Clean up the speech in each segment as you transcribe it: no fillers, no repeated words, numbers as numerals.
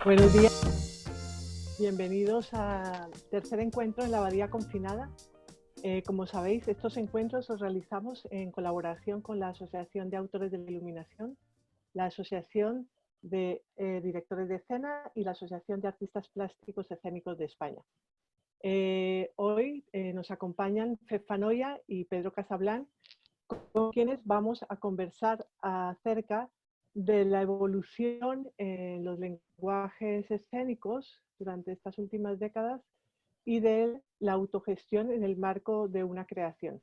Buenos días, bienvenidos al tercer encuentro en la Abadía Confinada. Como sabéis, estos encuentros los realizamos en colaboración con la Asociación de Autores de la Iluminación, la Asociación de Directores de Escena y la Asociación de Artistas Plásticos Escénicos de España. Hoy nos acompañan Fefa Noya y Pedro Casablan, con quienes vamos a conversar acerca de la evolución en los lenguajes escénicos durante estas últimas décadas y de la autogestión en el marco de una creación.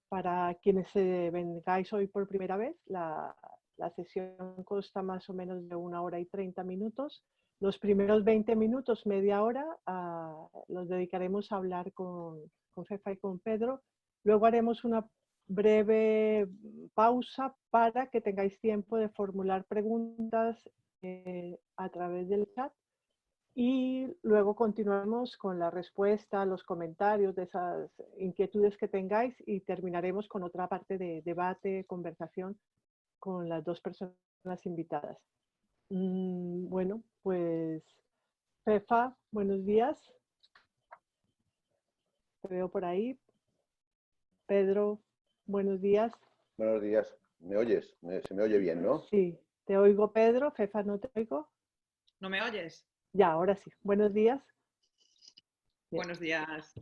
Para quienes vengáis hoy por primera vez, la sesión consta más o menos de 1 hora y 30 minutos. Los primeros 20 minutos, media hora, los dedicaremos a hablar con Fefa y con Pedro. Luego haremos una breve pausa para que tengáis tiempo de formular preguntas a través del chat. Y luego continuamos con la respuesta, los comentarios de esas inquietudes que tengáis y terminaremos con otra parte de debate, conversación con las dos personas invitadas. Bueno, pues Fefa, buenos días. Te veo por ahí. Pedro, buenos días. Buenos días. ¿Me oyes? Se me oye bien, ¿no? Sí, te oigo, Pedro. Fefa, ¿no te oigo? ¿No me oyes? Ya, ahora sí. Buenos días. Bien. Buenos días.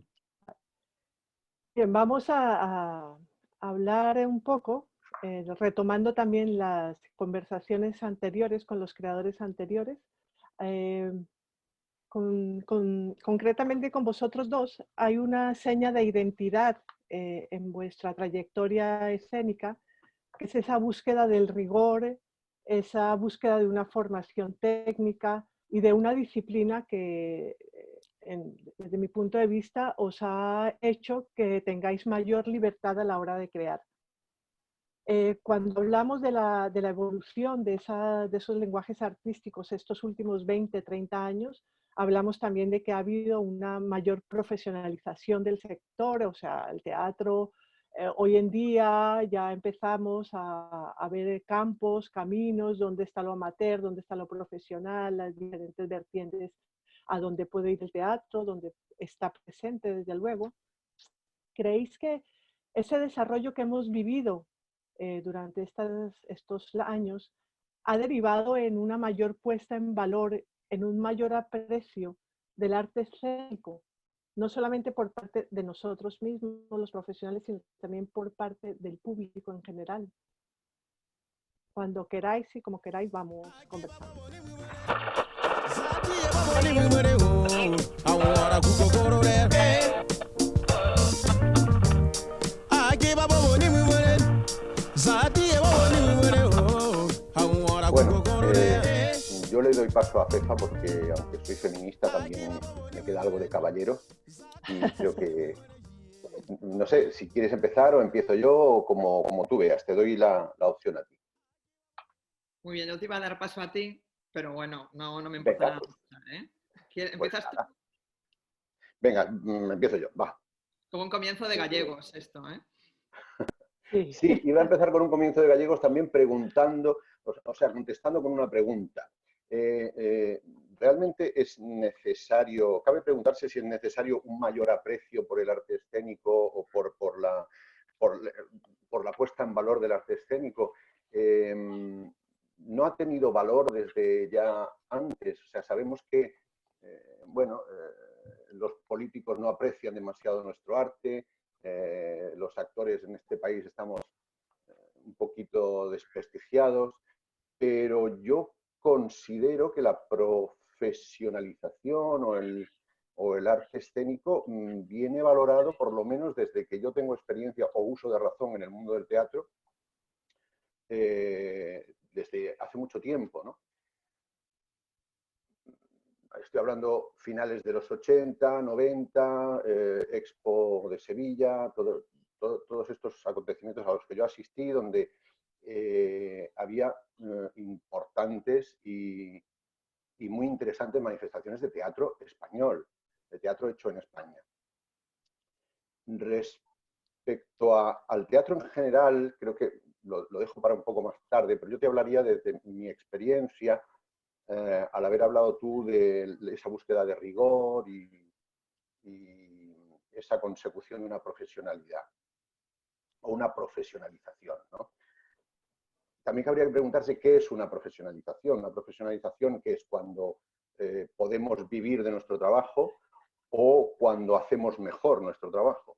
Bien, vamos a hablar un poco, retomando también las conversaciones anteriores con los creadores anteriores. Concretamente con vosotros dos, hay una seña de identidad en vuestra trayectoria escénica, que es esa búsqueda del rigor, esa búsqueda de una formación técnica y de una disciplina que, desde mi punto de vista, os ha hecho que tengáis mayor libertad a la hora de crear. Cuando hablamos de la evolución de esos lenguajes artísticos estos últimos 20, 30 años, hablamos también de que ha habido una mayor profesionalización del sector, o sea, el teatro. Hoy en día ya empezamos a ver campos, caminos, dónde está lo amateur, dónde está lo profesional, las diferentes vertientes a dónde puede ir el teatro, dónde está presente, desde luego. ¿Creéis que ese desarrollo que hemos vivido durante estos años ha derivado en una mayor puesta en valor, en un mayor aprecio del arte escénico, no solamente por parte de nosotros mismos, los profesionales, sino también por parte del público en general? Cuando queráis y como queráis vamos conversando. Bueno, yo le doy paso a Fefa porque, aunque soy feminista, también me queda algo de caballero. Y creo que, no sé, si quieres empezar o empiezo yo, o como tú veas, te doy la opción a ti. Muy bien, yo te iba a dar paso a ti, pero bueno, no me importa nada. ¿Empiezas tú? Venga, empiezo yo, va. Como un comienzo de gallegos esto, ¿eh? Sí, iba a empezar con un comienzo de gallegos también preguntando, o sea, contestando con una pregunta. ¿Realmente es necesario, cabe preguntarse si es necesario un mayor aprecio por el arte escénico o por la puesta en valor del arte escénico? ¿No ha tenido valor desde ya antes? O sea, sabemos que, los políticos no aprecian demasiado nuestro arte, los actores en este país estamos un poquito desprestigiados, pero yo considero que la profesionalización o el arte escénico viene valorado, por lo menos desde que yo tengo experiencia o uso de razón en el mundo del teatro, desde hace mucho tiempo, ¿no? Estoy hablando finales de los 80, 90, Expo de Sevilla, todos estos acontecimientos a los que yo asistí, donde había importantes y muy interesantes manifestaciones de teatro español, de teatro hecho en España. Respecto al teatro en general, creo que lo dejo para un poco más tarde, pero yo te hablaría desde mi experiencia al haber hablado tú de esa búsqueda de rigor y esa consecución de una profesionalidad o una profesionalización, ¿no? También cabría preguntarse qué es una profesionalización. Una profesionalización que es cuando podemos vivir de nuestro trabajo o cuando hacemos mejor nuestro trabajo.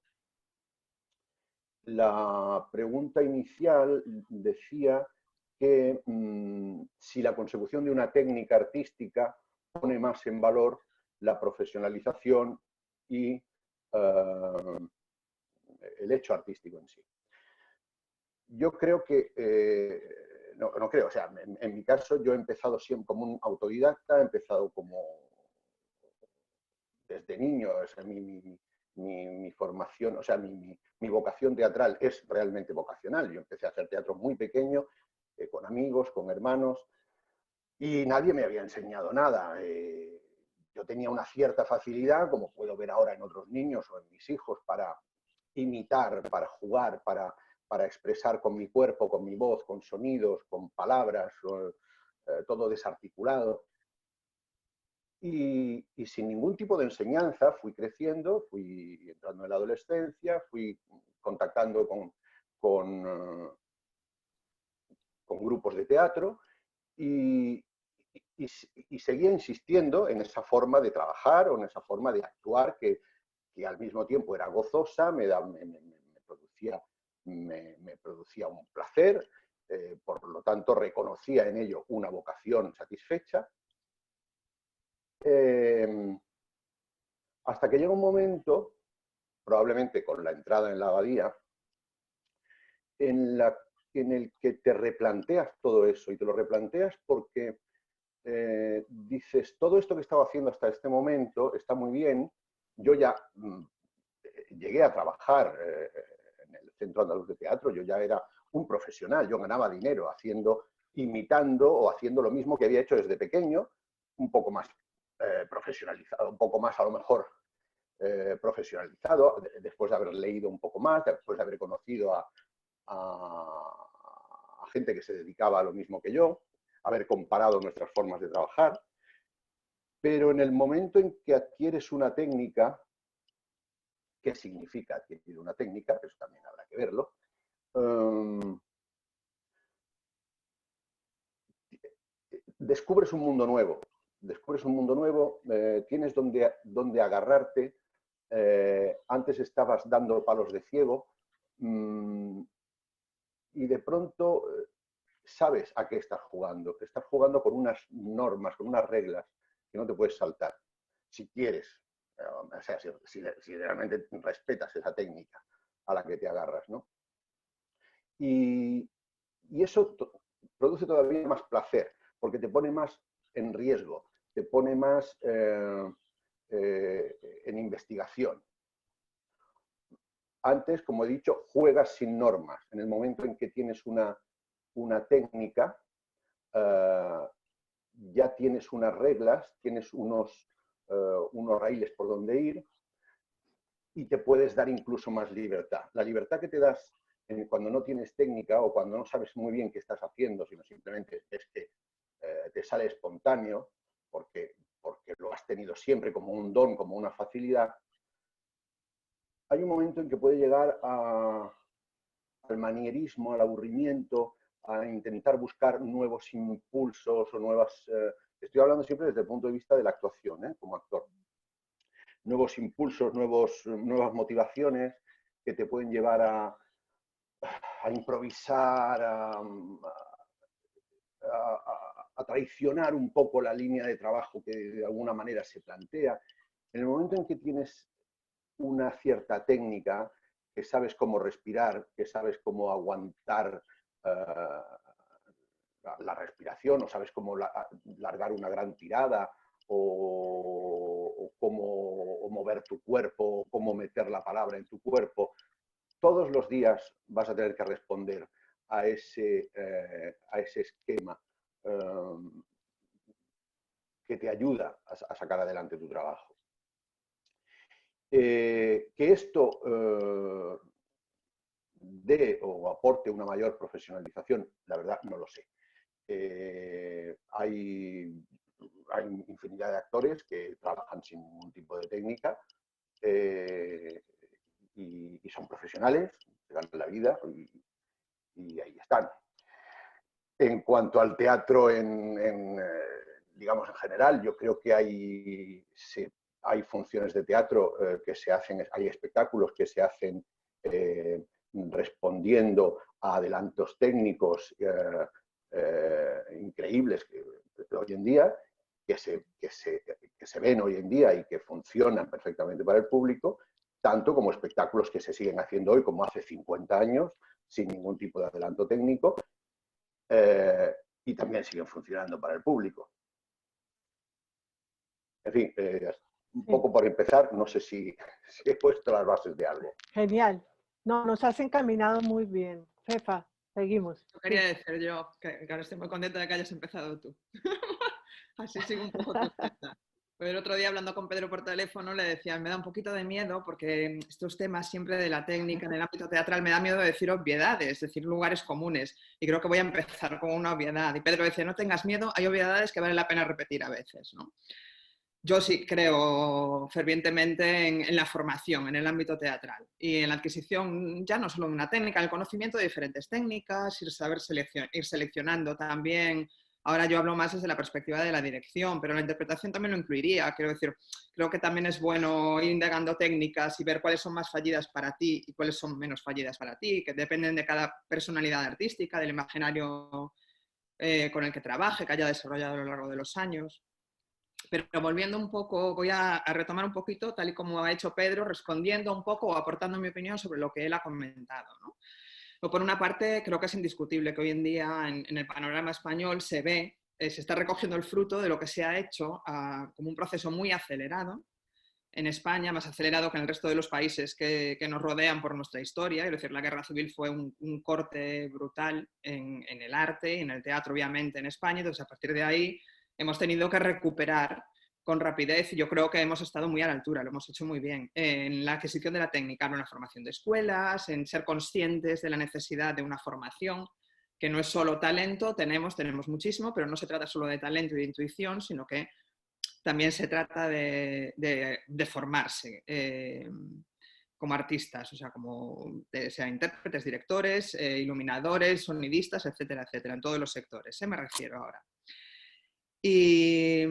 La pregunta inicial decía que si la consecución de una técnica artística pone más en valor la profesionalización y el hecho artístico en sí. Yo creo que, no creo, o sea, en mi caso yo he empezado siempre como un autodidacta, he empezado como desde niño, o sea, mi formación, o sea, mi vocación teatral es realmente vocacional. Yo empecé a hacer teatro muy pequeño, con amigos, con hermanos, y nadie me había enseñado nada. Yo tenía una cierta facilidad, como puedo ver ahora en otros niños o en mis hijos, para imitar, para jugar, para expresar con mi cuerpo, con mi voz, con sonidos, con palabras, todo desarticulado. Y sin ningún tipo de enseñanza fui creciendo, fui entrando en la adolescencia, fui contactando con grupos de teatro y seguía insistiendo en esa forma de trabajar o en esa forma de actuar que al mismo tiempo era gozosa, me producía un placer, por lo tanto reconocía en ello una vocación satisfecha. Hasta que llega un momento, probablemente con la entrada en la abadía, en el que te replanteas todo eso, y te lo replanteas porque dices, todo esto que estaba haciendo hasta este momento está muy bien. Yo ya llegué a trabajar en el Centro Andaluz de Teatro, yo ya era un profesional, yo ganaba dinero imitando o haciendo lo mismo que había hecho desde pequeño, un poco más profesionalizado, un poco más a lo mejor profesionalizado, después de haber leído un poco más, después de haber conocido a gente que se dedicaba a lo mismo que yo, haber comparado nuestras formas de trabajar. Pero en el momento en que adquieres una técnica, ¿qué significa adquirir una técnica? Eso también habrá que verlo. Descubres un mundo nuevo. Descubres un mundo nuevo, tienes donde agarrarte. Antes estabas dando palos de ciego y de pronto sabes a qué estás jugando. Estás jugando con unas normas, con unas reglas que no te puedes saltar. Si quieres, o sea, si realmente respetas esa técnica a la que te agarras, ¿no? Y eso produce todavía más placer, porque te pone más en riesgo, te pone más en investigación. Antes, como he dicho, juegas sin normas. En el momento en que tienes una técnica, ya tienes unas reglas, tienes unos raíles por donde ir y te puedes dar incluso más libertad. La libertad que te das cuando no tienes técnica o cuando no sabes muy bien qué estás haciendo, sino simplemente es que te sale espontáneo porque lo has tenido siempre como un don, como una facilidad. Hay un momento en que puede llegar al manierismo, al aburrimiento, a intentar buscar nuevos impulsos o nuevas... estoy hablando siempre desde el punto de vista de la actuación, como actor. Nuevos impulsos, nuevas motivaciones que te pueden llevar a improvisar, a traicionar un poco la línea de trabajo que de alguna manera se plantea. En el momento en que tienes una cierta técnica, que sabes cómo respirar, que sabes cómo aguantar la respiración, o sabes cómo largar una gran tirada, o cómo mover tu cuerpo, o cómo meter la palabra en tu cuerpo, todos los días vas a tener que responder a ese esquema que te ayuda a sacar adelante tu trabajo. Que esto dé o aporte una mayor profesionalización, la verdad no lo sé. Hay infinidad de actores que trabajan sin ningún tipo de técnica y son profesionales, se ganan la vida y ahí están. En cuanto al teatro, digamos en general, yo creo que hay funciones de teatro que se hacen, hay espectáculos que se hacen respondiendo a adelantos técnicos increíbles hoy en día, que se ven hoy en día y que funcionan perfectamente para el público, tanto como espectáculos que se siguen haciendo hoy, como hace 50 años, sin ningún tipo de adelanto técnico, y también siguen funcionando para el público. En fin, un poco por empezar, no sé si he puesto las bases de algo. Genial. No, nos has encaminado muy bien. Fefa, seguimos. Lo quería decir yo, que ahora estoy muy contenta de que hayas empezado tú. Así sigo un poco tu senda. Pero el otro día hablando con Pedro por teléfono le decía, me da un poquito de miedo porque estos temas siempre de la técnica en el ámbito teatral me da miedo de decir obviedades, decir lugares comunes. Y creo que voy a empezar con una obviedad. Y Pedro decía, no tengas miedo, hay obviedades que vale la pena repetir a veces, ¿no? Yo sí creo fervientemente en la formación, en el ámbito teatral y en la adquisición ya no solo de una técnica, el conocimiento de diferentes técnicas, ir seleccionando también. Ahora yo hablo más desde la perspectiva de la dirección, pero la interpretación también lo incluiría. Quiero decir, creo que también es bueno ir indagando técnicas y ver cuáles son más fallidas para ti y cuáles son menos fallidas para ti, que dependen de cada personalidad artística, del imaginario con el que trabaje, que haya desarrollado a lo largo de los años. Pero volviendo un poco, voy a retomar un poquito, tal y como ha hecho Pedro, respondiendo un poco o aportando mi opinión sobre lo que él ha comentado, ¿no? Por una parte, creo que es indiscutible que hoy en día en el panorama español se ve, se está recogiendo el fruto de lo que se ha hecho como un proceso muy acelerado en España, más acelerado que en el resto de los países que nos rodean por nuestra historia. Es decir, la guerra civil fue un corte brutal en el arte y en el teatro, obviamente, en España. Entonces, a partir de ahí hemos tenido que recuperar con rapidez y yo creo que hemos estado muy a la altura, lo hemos hecho muy bien, en la adquisición de la técnica, en una formación de escuelas, en ser conscientes de la necesidad de una formación, que no es solo talento, tenemos muchísimo, pero no se trata solo de talento y de intuición, sino que también se trata de formarse como artistas, o sea, como sea intérpretes, directores, iluminadores, sonidistas, etcétera, etcétera, en todos los sectores, me refiero ahora. Y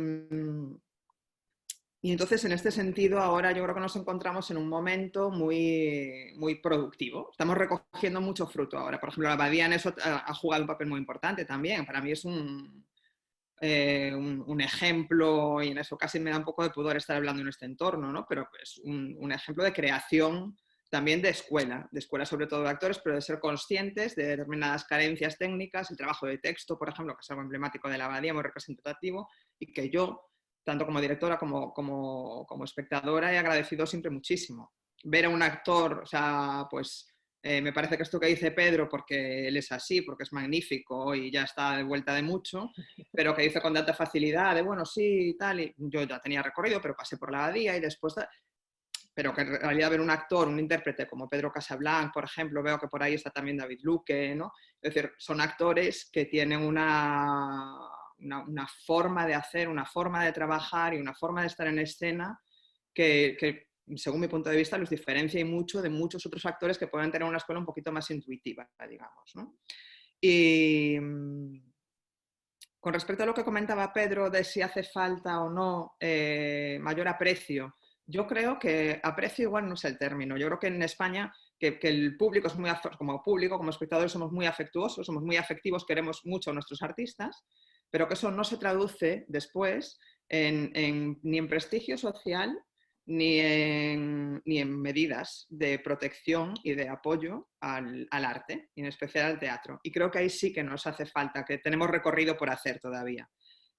entonces, en este sentido, ahora yo creo que nos encontramos en un momento muy, muy productivo. Estamos recogiendo mucho fruto ahora. Por ejemplo, la Abadía en eso ha jugado un papel muy importante también. Para mí es un ejemplo, y en eso casi me da un poco de pudor estar hablando en este entorno, ¿no? Pero es un ejemplo de creación también de escuela sobre todo de actores, pero de ser conscientes de determinadas carencias técnicas, el trabajo de texto, por ejemplo, que es algo emblemático de la Abadía, muy representativo, y que yo, tanto como directora como espectadora, he agradecido siempre muchísimo. Ver a un actor, o sea, pues me parece que esto que dice Pedro, porque él es así, porque es magnífico y ya está de vuelta de mucho, pero que dice con tanta facilidad, de bueno, sí, tal, y yo ya tenía recorrido, pero pasé por la Abadía y después, pero que en realidad ver un actor, un intérprete como Pedro Casablanc, por ejemplo, veo que por ahí está también David Luque, ¿no? Es decir, son actores que tienen una forma de hacer, una forma de trabajar y una forma de estar en escena que según mi punto de vista, los diferencia y mucho de muchos otros actores que pueden tener una escuela un poquito más intuitiva, digamos, ¿no? Y con respecto a lo que comentaba Pedro de si hace falta o no mayor aprecio, yo creo que aprecio igual no es el término. Yo creo que en España que el público es muy, como público, como espectadores somos muy afectuosos, somos muy afectivos, queremos mucho a nuestros artistas, pero que eso no se traduce después ni en prestigio social ni en medidas de protección y de apoyo al arte, y en especial al teatro. Y creo que ahí sí que nos hace falta, que tenemos recorrido por hacer todavía.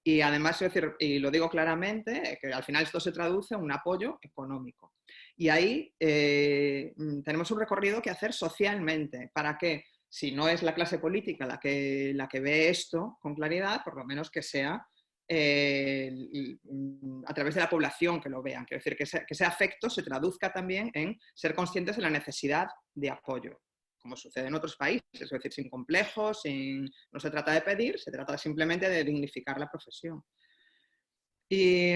Y además, es decir, y lo digo claramente, que al final esto se traduce en un apoyo económico. Y ahí tenemos un recorrido que hacer socialmente, para que, si no es la clase política la que ve esto con claridad, por lo menos que sea a través de la población que lo vean. Quiero decir, que ese afecto se traduzca también en ser conscientes de la necesidad de apoyo como sucede en otros países, es decir, sin complejos, no se trata de pedir, se trata simplemente de dignificar la profesión. Y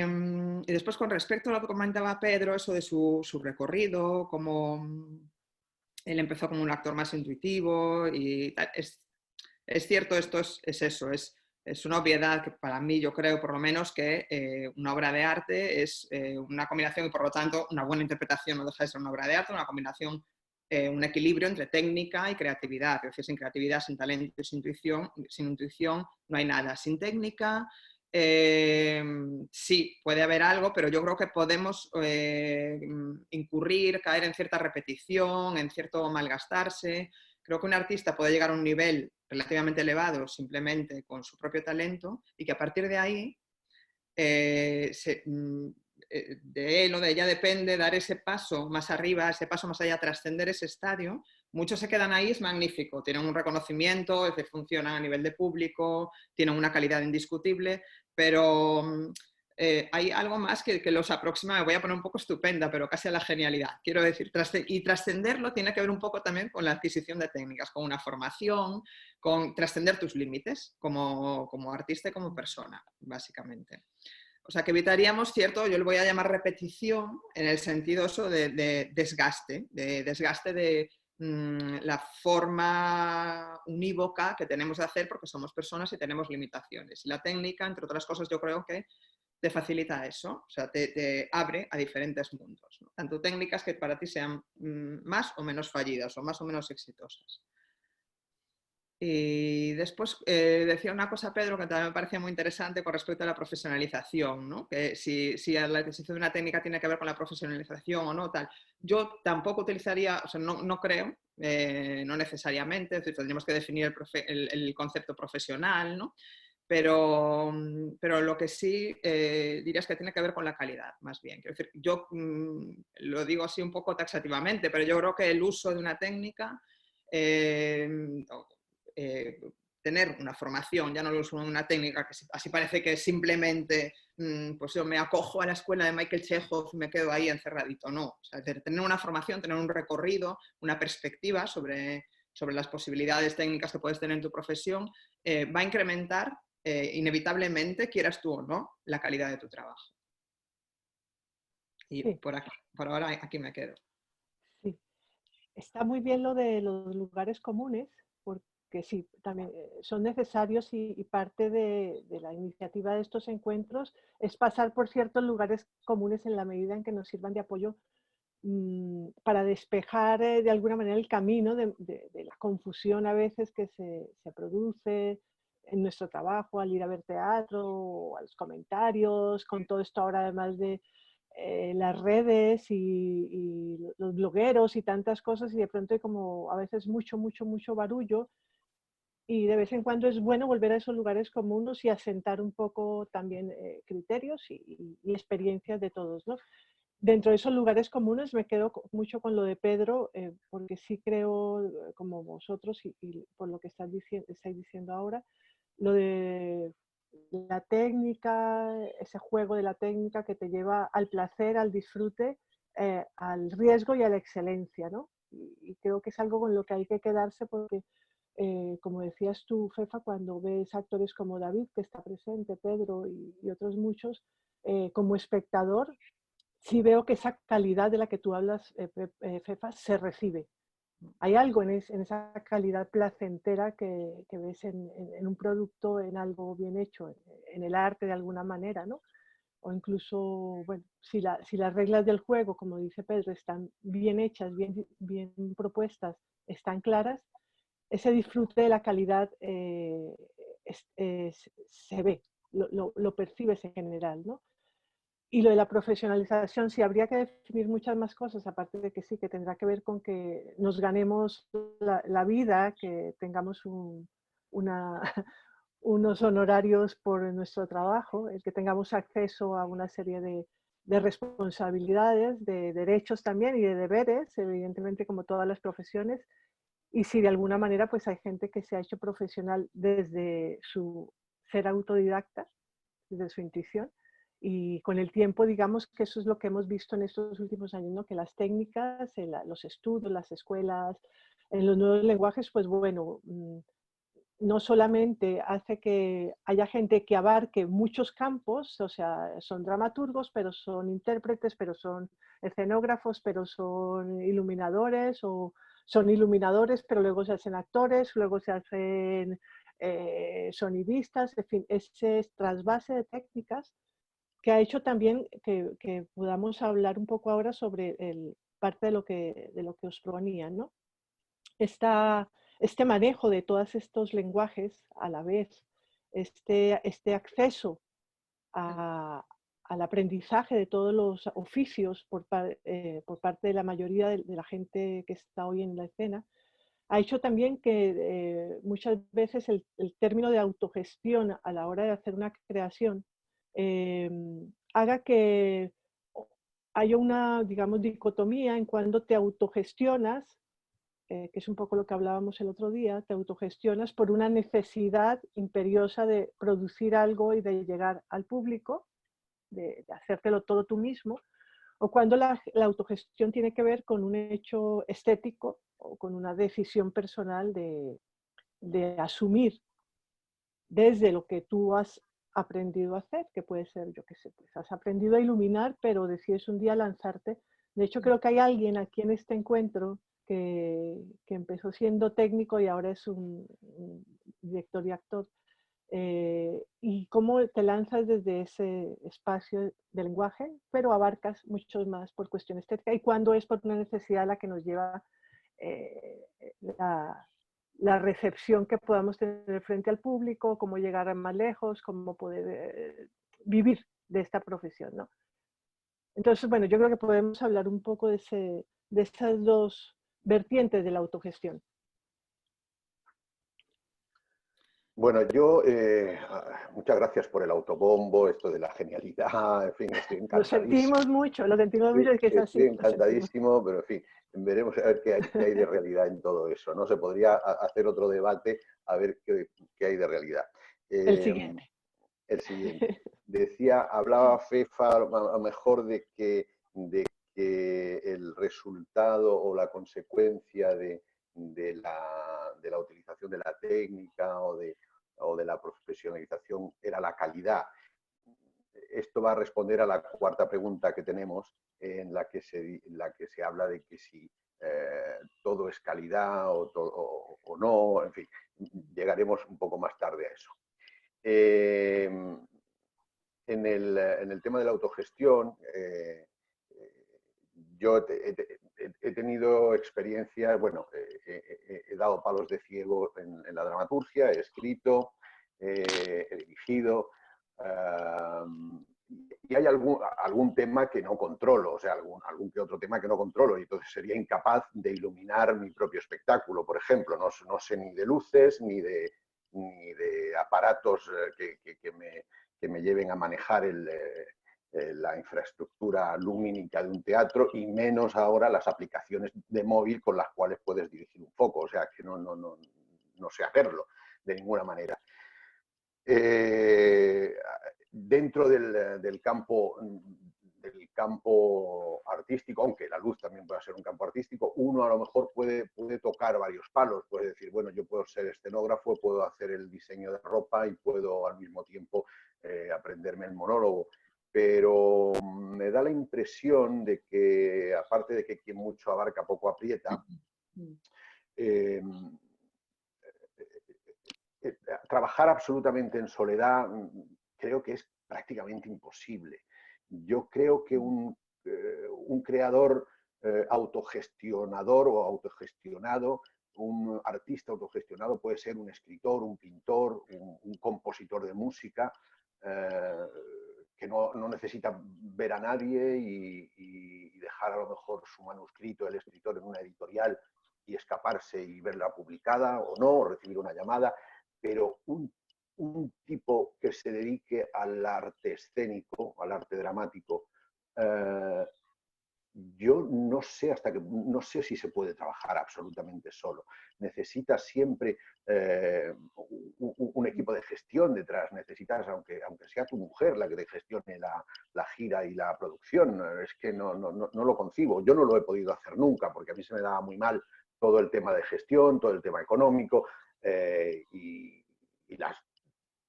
después, con respecto a lo que comentaba Pedro, eso de su recorrido, como él empezó como un actor más intuitivo y tal, es cierto, esto es eso, es una obviedad que para mí, yo creo por lo menos que una obra de arte es una combinación y por lo tanto una buena interpretación no deja de ser una obra de arte, una combinación, un equilibrio entre técnica y creatividad. Es decir, sin creatividad, sin talento y sin intuición no hay nada. Sin técnica sí, puede haber algo, pero yo creo que podemos incurrir, caer en cierta repetición, en cierto malgastarse. Creo que un artista puede llegar a un nivel relativamente elevado simplemente con su propio talento y que a partir de ahí de él o de ella depende dar ese paso más arriba, ese paso más allá, trascender ese estadio. Muchos se quedan ahí, es magnífico, tienen un reconocimiento, funcionan a nivel de público, tienen una calidad indiscutible, pero hay algo más que los aproxima, me voy a poner un poco estupenda, pero casi a la genialidad. Quiero decir, y trascenderlo tiene que ver un poco también con la adquisición de técnicas, con una formación, con trascender tus límites como artista y como persona, básicamente. O sea, que evitaríamos cierto, yo le voy a llamar repetición, en el sentido eso de desgaste de la forma unívoca que tenemos de hacer porque somos personas y tenemos limitaciones. Y la técnica, entre otras cosas, yo creo que te facilita eso, o sea, te abre a diferentes mundos, ¿no? Tanto técnicas que para ti sean más o menos fallidas o más o menos exitosas. Y después decía una cosa, Pedro, que también me parecía muy interesante con respecto a la profesionalización, ¿no? Que si la adquisición de una técnica tiene que ver con la profesionalización o no, tal. Yo tampoco utilizaría, o sea, no creo, no necesariamente, es decir, tendríamos que definir el concepto profesional, ¿no? Pero lo que sí diría es que tiene que ver con la calidad, más bien. Quiero decir, yo lo digo así un poco taxativamente, pero yo creo que el uso de una técnica tener una formación, ya no lo uso en una técnica que así parece que simplemente pues yo me acojo a la escuela de Michael Chekhov y me quedo ahí encerradito, no. O sea, tener una formación, tener un recorrido, una perspectiva sobre las posibilidades técnicas que puedes tener en tu profesión, va a incrementar inevitablemente, quieras tú o no, la calidad de tu trabajo. Y Sí. por ahora aquí me quedo. Sí. Está muy bien lo de los lugares comunes, porque sí, también son necesarios y parte de la iniciativa de estos encuentros es pasar por ciertos lugares comunes en la medida en que nos sirvan de apoyo para despejar de alguna manera el camino de la confusión a veces que se produce en nuestro trabajo al ir a ver teatro, o a los comentarios, con todo esto ahora además de las redes y los blogueros y tantas cosas, y de pronto hay como a veces mucho barullo, y de vez en cuando es bueno volver a esos lugares comunes y asentar un poco también criterios y experiencias de todos, ¿no? Dentro de esos lugares comunes me quedo mucho con lo de Pedro, porque sí creo, como vosotros y por lo que estáis diciendo ahora, lo de la técnica, ese juego de la técnica que te lleva al placer, al disfrute, al riesgo y a la excelencia, ¿no? Y creo que es algo con lo que hay que quedarse porque, como decías tú, Fefa, cuando ves actores como David, que está presente, Pedro y otros muchos, como espectador, sí veo que esa calidad de la que tú hablas, Fefa, se recibe. Hay algo en esa calidad placentera que ves en un producto, en algo bien hecho, en el arte de alguna manera, ¿no? O incluso, bueno, si las reglas del juego, como dice Pedro, están bien hechas, bien propuestas, están claras, ese disfrute de la calidad se ve, lo percibes en general, ¿no? Y lo de la profesionalización, sí, habría que definir muchas más cosas, aparte de que sí, que tendrá que ver con que nos ganemos la vida, que tengamos unos honorarios por nuestro trabajo, el que tengamos acceso a una serie de responsabilidades, de derechos también y de deberes, evidentemente como todas las profesiones. Y si de alguna manera pues hay gente que se ha hecho profesional desde su ser autodidacta, desde su intuición, y con el tiempo, digamos que eso es lo que hemos visto en estos últimos años, ¿no? Que las técnicas, los estudios, las escuelas, En los nuevos lenguajes, pues bueno, no solamente hace que haya gente que abarque muchos campos, o sea, son dramaturgos, pero son intérpretes, pero son escenógrafos, pero son iluminadores, o son iluminadores, pero luego se hacen actores, luego se hacen sonidistas, en fin, ese trasvase de técnicas que ha hecho también que podamos hablar un poco ahora sobre parte de lo que os proponía, ¿no? Este manejo de todos estos lenguajes a la vez, este acceso al aprendizaje de todos los oficios por parte de la mayoría de la gente que está hoy en la escena, ha hecho también que muchas veces el término de autogestión a la hora de hacer una creación haga que haya una, digamos, dicotomía en cuando te autogestionas, que es un poco lo que hablábamos el otro día, te autogestionas por una necesidad imperiosa de producir algo y de llegar al público, de hacértelo todo tú mismo, o cuando la autogestión tiene que ver con un hecho estético o con una decisión personal de asumir desde lo que tú has aprendido a hacer, que puede ser, yo qué sé, pues has aprendido a iluminar, pero decides un día lanzarte. De hecho, creo que hay alguien aquí en este encuentro que empezó siendo técnico y ahora es un director y actor. Y cómo te lanzas desde ese espacio de lenguaje, pero abarcas mucho más por cuestión estética y cuando es por una necesidad la que nos lleva eh, la, la recepción que podamos tener frente al público, cómo llegar a más lejos, cómo poder vivir de esta profesión, ¿no? Entonces, bueno, yo creo que podemos hablar un poco de esas dos vertientes de la autogestión. Bueno, yo, muchas gracias por el autobombo, esto de la genialidad, en fin, estoy encantadísimo. Lo sentimos mucho, es que es Estoy así, lo sentimos. encantadísimo, pero en fin, veremos a ver qué hay de realidad en todo eso, ¿no? Se podría hacer otro debate a ver qué hay de realidad. El Eh, siguiente. el siguiente. Hablaba Fefa a lo mejor de que el resultado o la consecuencia de la utilización de la técnica o de la profesionalización era la calidad. Esto va a responder a la cuarta pregunta que tenemos, en la que se habla de que si todo es calidad o no, en fin, llegaremos un poco más tarde a eso. En el tema de la autogestión, yo he tenido experiencias, bueno, he dado palos de ciego en la dramaturgia, he escrito, he dirigido, y hay algún tema que no controlo, o sea, algún que otro tema que no controlo, y entonces sería incapaz de iluminar mi propio espectáculo, por ejemplo. No sé ni de luces, ni de aparatos que me lleven a manejar la infraestructura lumínica de un teatro, y menos ahora las aplicaciones de móvil con las cuales puedes dirigir un foco, o sea que no sé hacerlo de ninguna manera. Dentro del campo artístico, aunque la luz también puede ser un campo artístico, uno a lo mejor puede tocar varios palos, puede decir, bueno, yo puedo ser escenógrafo, puedo hacer el diseño de ropa y puedo al mismo tiempo aprenderme el monólogo, pero me da la impresión de que, aparte de que quien mucho abarca poco aprieta, trabajar absolutamente en soledad creo que es prácticamente imposible. Yo creo que un creador autogestionador o autogestionado, un artista autogestionado puede ser un escritor, un pintor, un compositor de música, que no necesita ver a nadie y dejar a lo mejor su manuscrito, el escritor, en una editorial y escaparse y verla publicada o no, o recibir una llamada, pero un tipo que se dedique al arte escénico, al arte dramático, yo no sé si se puede trabajar absolutamente solo. Necesitas siempre un equipo de gestión detrás, necesitas, aunque sea tu mujer la que te gestione la gira y la producción, es que no lo concibo. Yo no lo he podido hacer nunca porque a mí se me daba muy mal todo el tema de gestión, todo el tema económico, y las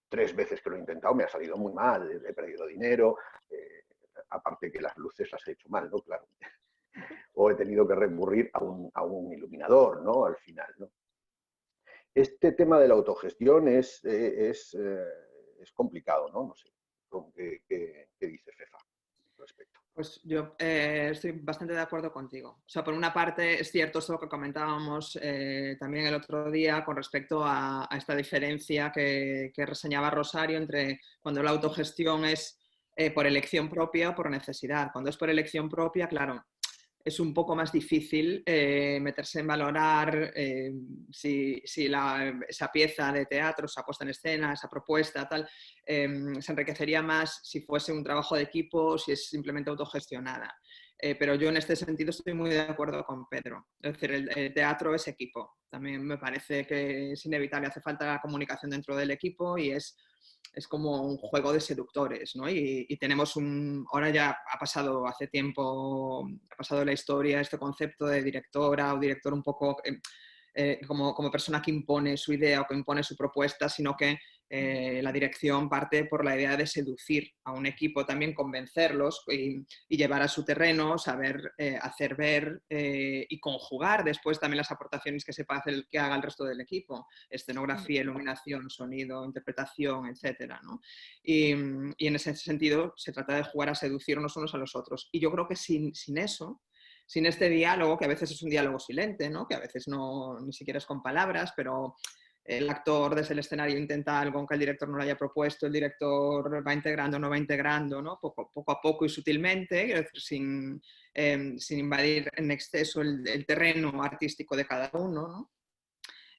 3 veces que lo he intentado me ha salido muy mal, he perdido dinero, aparte que las luces las he hecho mal, ¿no? Claro. O he tenido que recurrir a un iluminador, ¿no? Al final, ¿no? Este tema de la autogestión es complicado, ¿no? No sé, ¿qué dice Fefa al respecto? Pues yo estoy bastante de acuerdo contigo. O sea, por una parte es cierto eso que comentábamos también el otro día con respecto a esta diferencia que reseñaba Rosario entre cuando la autogestión es por elección propia o por necesidad. Cuando es por elección propia, claro, es un poco más difícil meterse en valorar si esa pieza de teatro, esa puesta en escena, esa propuesta, tal, se enriquecería más si fuese un trabajo de equipo o si es simplemente autogestionada. Pero yo en este sentido estoy muy de acuerdo con Pedro. Es decir, el teatro es equipo. También me parece que es inevitable, hace falta la comunicación dentro del equipo y es como un juego de seductores, ¿no? Y tenemos ahora ya ha pasado hace tiempo, ha pasado la historia, este concepto de directora o director un poco como persona que impone su idea o que impone su propuesta, sino que la dirección parte por la idea de seducir a un equipo, también convencerlos y llevar a su terreno, saber hacer ver y conjugar después también las aportaciones que sepa hacer que haga el resto del equipo, escenografía, iluminación, sonido, interpretación, etcétera, ¿no? Y en ese sentido se trata de jugar a seducirnos unos a los otros. Y yo creo que sin eso, sin este diálogo, que a veces es un diálogo silente, ¿no? Que a veces ni siquiera es con palabras, pero el actor desde el escenario intenta algo aunque el director no lo haya propuesto, el director va integrando, no va integrando, ¿no? Poco a poco y sutilmente, es decir, sin invadir en exceso el terreno artístico de cada uno, ¿no?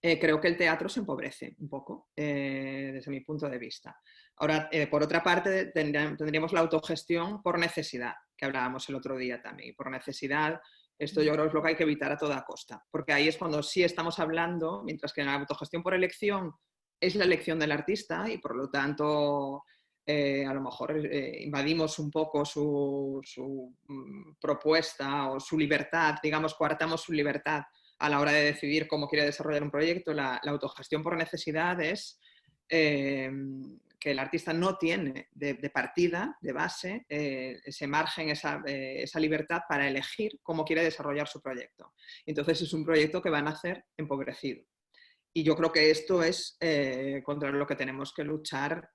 Creo que el teatro se empobrece un poco, desde mi punto de vista. Ahora, por otra parte, tendríamos la autogestión por necesidad, que hablábamos el otro día también. Y por necesidad, esto yo creo que es lo que hay que evitar a toda costa, porque ahí es cuando sí estamos hablando, mientras que en la autogestión por elección es la elección del artista y por lo tanto a lo mejor invadimos un poco su propuesta o su libertad, digamos, coartamos su libertad a la hora de decidir cómo quiere desarrollar un proyecto. La autogestión por necesidad es que el artista no tiene de partida, de base, ese margen, esa libertad para elegir cómo quiere desarrollar su proyecto. Entonces es un proyecto que va a nacer empobrecido. Y yo creo que esto es contra lo que tenemos que luchar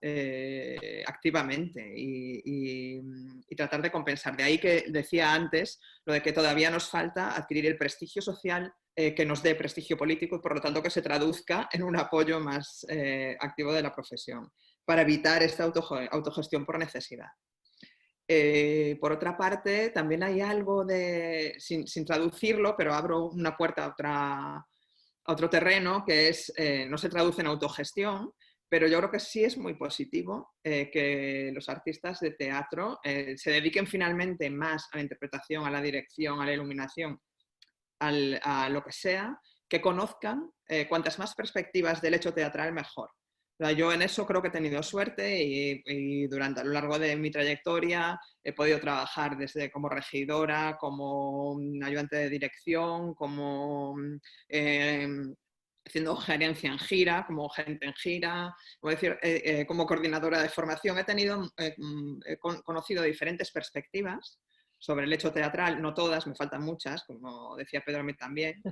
activamente y tratar de compensar. De ahí que decía antes lo de que todavía nos falta adquirir el prestigio social que nos dé prestigio político y por lo tanto que se traduzca en un apoyo más activo de la profesión para evitar esta autogestión por necesidad. Por otra parte, también hay algo de, sin traducirlo, pero abro una puerta a otro terreno que es, no se traduce en autogestión, pero yo creo que sí es muy positivo que los artistas de teatro se dediquen finalmente más a la interpretación, a la dirección, a la iluminación, a lo que sea, que conozcan cuantas más perspectivas del hecho teatral mejor. O sea, yo en eso creo que he tenido suerte y durante a lo largo de mi trayectoria he podido trabajar desde como regidora, como ayudante de dirección, como haciendo gerencia en gira, como gerente en gira, como coordinadora de formación. He conocido diferentes perspectivas sobre el hecho teatral, no todas, me faltan muchas, como decía Pedro a mí también.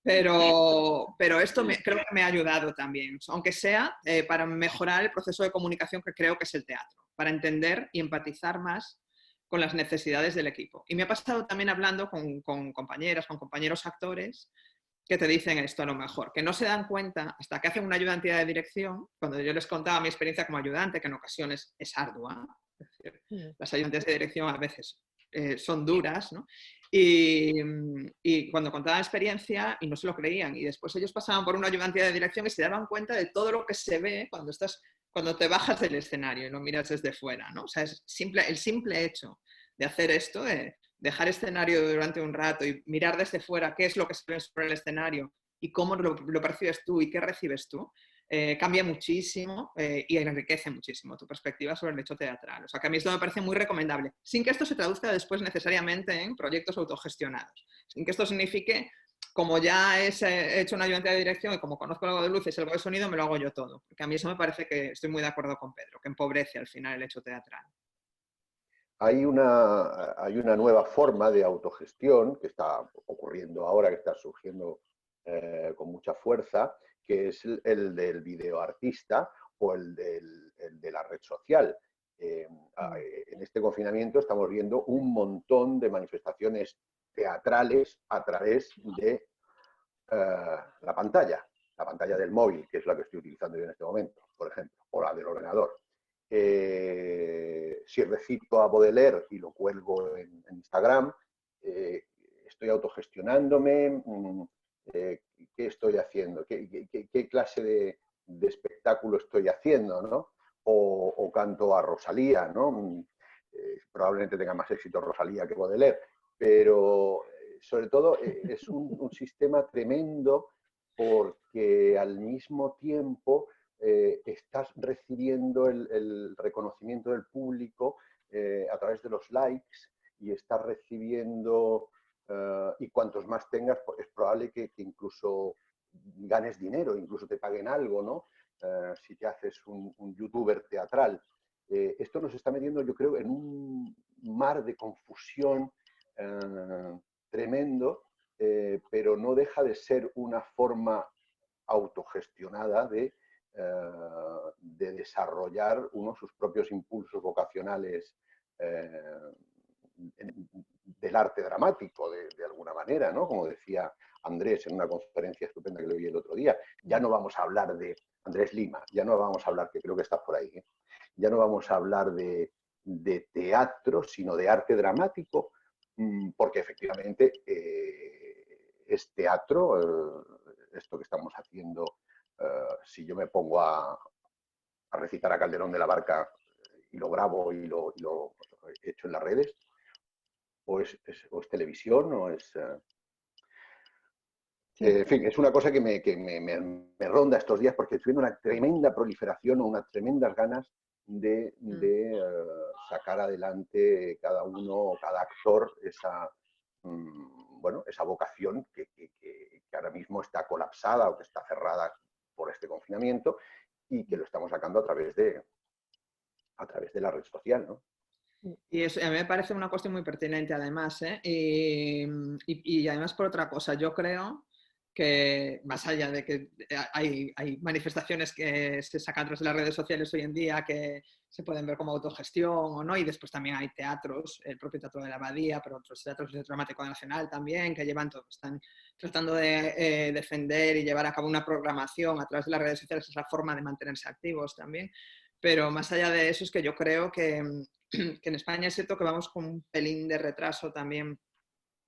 Pero esto creo que me ha ayudado también, aunque sea para mejorar el proceso de comunicación que creo que es el teatro, para entender y empatizar más con las necesidades del equipo. Y me ha pasado también hablando con compañeras, con compañeros actores, que te dicen esto a lo mejor, que no se dan cuenta hasta que hacen una ayudantía de dirección, cuando yo les contaba mi experiencia como ayudante, que en ocasiones es ardua, es decir, las ayudantes de dirección a veces son duras, ¿no? Y cuando contaban experiencia y no se lo creían y después ellos pasaban por una ayudantía de dirección y se daban cuenta de todo lo que se ve cuando te bajas del escenario y lo miras desde fuera, ¿no? O sea, el simple hecho de hacer esto, de dejar escenario durante un rato y mirar desde fuera qué es lo que se ve sobre el escenario y cómo lo percibes tú y qué recibes tú, cambia muchísimo y enriquece muchísimo tu perspectiva sobre el hecho teatral. O sea, que a mí esto me parece muy recomendable, sin que esto se traduzca después necesariamente en proyectos autogestionados, sin que esto signifique como ya he hecho una ayudante de dirección y como conozco algo de luces y algo de sonido, me lo hago yo todo. Porque a mí eso me parece que estoy muy de acuerdo con Pedro, que empobrece al final el hecho teatral. Hay una nueva forma de autogestión que está ocurriendo ahora, que está surgiendo con mucha fuerza, que es el del videoartista o el de la red social. En este confinamiento estamos viendo un montón de manifestaciones teatrales a través de la pantalla del móvil, que es la que estoy utilizando yo en este momento, por ejemplo, o la del ordenador. Si recito a Baudelaire y lo cuelgo en Instagram, estoy autogestionándome, qué estoy haciendo, qué clase de espectáculo estoy haciendo, ¿no? O canto a Rosalía, ¿no? Probablemente tenga más éxito Rosalía que Baudelaire, pero sobre todo es un sistema tremendo porque al mismo tiempo estás recibiendo el reconocimiento del público a través de los likes y estás recibiendo, y cuantos más tengas, pues es probable que incluso ganes dinero, incluso te paguen algo, ¿no? Si te haces un youtuber teatral. Esto nos está metiendo, yo creo, en un mar de confusión tremendo, pero no deja de ser una forma autogestionada de desarrollar uno sus propios impulsos vocacionales del arte dramático, de alguna manera, ¿no? Como decía Andrés en una conferencia estupenda que le oí el otro día, ya no vamos a hablar de Andrés Lima, ya no vamos a hablar, que creo que está por ahí, ya no vamos a hablar de teatro, sino de arte dramático, porque efectivamente es teatro, esto que estamos haciendo. Si yo me pongo a recitar a Calderón de la Barca y lo grabo y lo echo en las redes, o es televisión o es... en fin, es una cosa que me ronda estos días porque estoy viendo una tremenda proliferación o unas tremendas ganas de sacar adelante cada uno o cada actor esa, bueno, esa vocación que ahora mismo está colapsada o que está cerrada por este confinamiento y que lo estamos sacando a través de la red social, ¿no? Y eso, a mí me parece una cuestión muy pertinente además, ¿eh? Y además por otra cosa, yo creo que más allá de que hay manifestaciones que se sacan a través de las redes sociales hoy en día que se pueden ver como autogestión o no, y después también hay teatros, el propio Teatro de la Abadía, pero otros teatros del Dramático Nacional también, que llevan todo, están tratando de defender y llevar a cabo una programación a través de las redes sociales, es la forma de mantenerse activos también. Pero más allá de eso es que yo creo que en España es cierto que vamos con un pelín de retraso también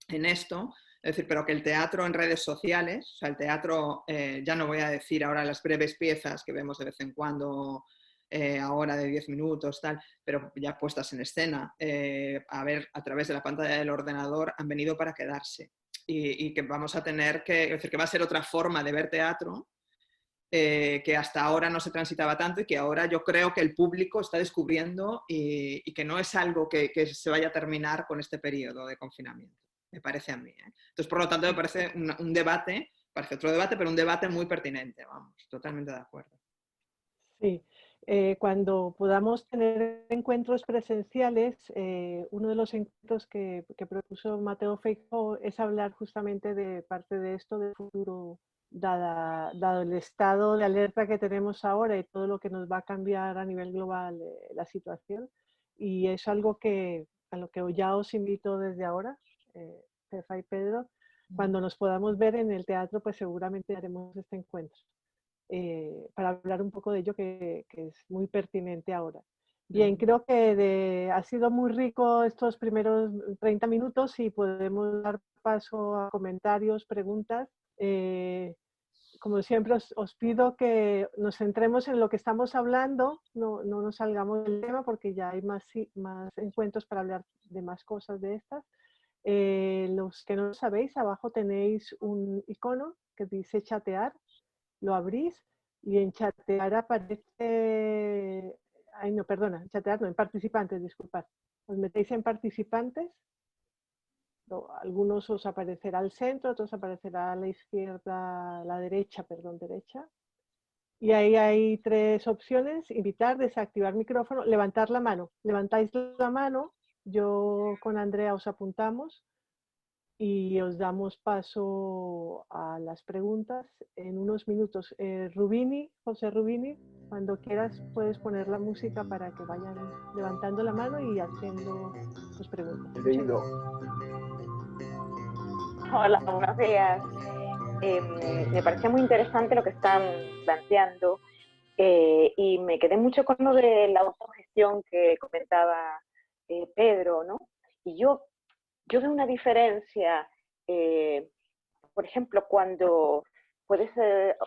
en esto, es decir, pero que el teatro en redes sociales, o sea, el teatro, ya no voy a decir ahora las breves piezas que vemos de vez en cuando, ahora de 10 minutos, tal, pero ya puestas en escena, a ver, a través de la pantalla del ordenador, han venido para quedarse. Y que vamos a tener que, es decir, que va a ser otra forma de ver teatro, que hasta ahora no se transitaba tanto y que ahora yo creo que el público está descubriendo y que no es algo que se vaya a terminar con este periodo de confinamiento, me parece a mí, ¿eh? Entonces, por lo tanto, me parece un debate, parece otro debate, pero un debate muy pertinente, vamos, totalmente de acuerdo. Sí, cuando podamos tener encuentros presenciales, uno de los encuentros que propuso Mateo Feijóo es hablar justamente de parte de esto del futuro, dado el estado de alerta que tenemos ahora y todo lo que nos va a cambiar a nivel global la situación. Y es algo a lo que ya os invito desde ahora, Pepa y Pedro, cuando nos podamos ver en el teatro, pues seguramente haremos este encuentro. Para hablar un poco de ello que es muy pertinente ahora. Bien, creo que ha sido muy rico estos primeros 30 minutos y podemos dar paso a comentarios, preguntas. Como siempre os pido que nos centremos en lo que estamos hablando, no nos salgamos del tema porque ya hay más encuentros para hablar de más cosas de estas. Los que no lo sabéis, abajo tenéis un icono que dice chatear, lo abrís y en chatear aparece, ay no, perdona, chatear no, en participantes, disculpad. Os metéis en participantes ¿no? Algunos os aparecerá al centro, otros aparecerá a la izquierda, a la derecha, perdón, derecha. Y ahí hay 3 opciones: invitar, desactivar micrófono, levantar la mano. Levantáis la mano, yo con Andrea os apuntamos y os damos paso a las preguntas en unos minutos. Rubini, José Rubini, cuando quieras puedes poner la música para que vayan levantando la mano y haciendo sus preguntas. He Muchas leído. gracias. Hola, buenos días. Me pareció muy interesante lo que están planteando y me quedé mucho con lo de la autogestión que comentaba Pedro, ¿no? Y yo veo una diferencia, por ejemplo, cuando puedes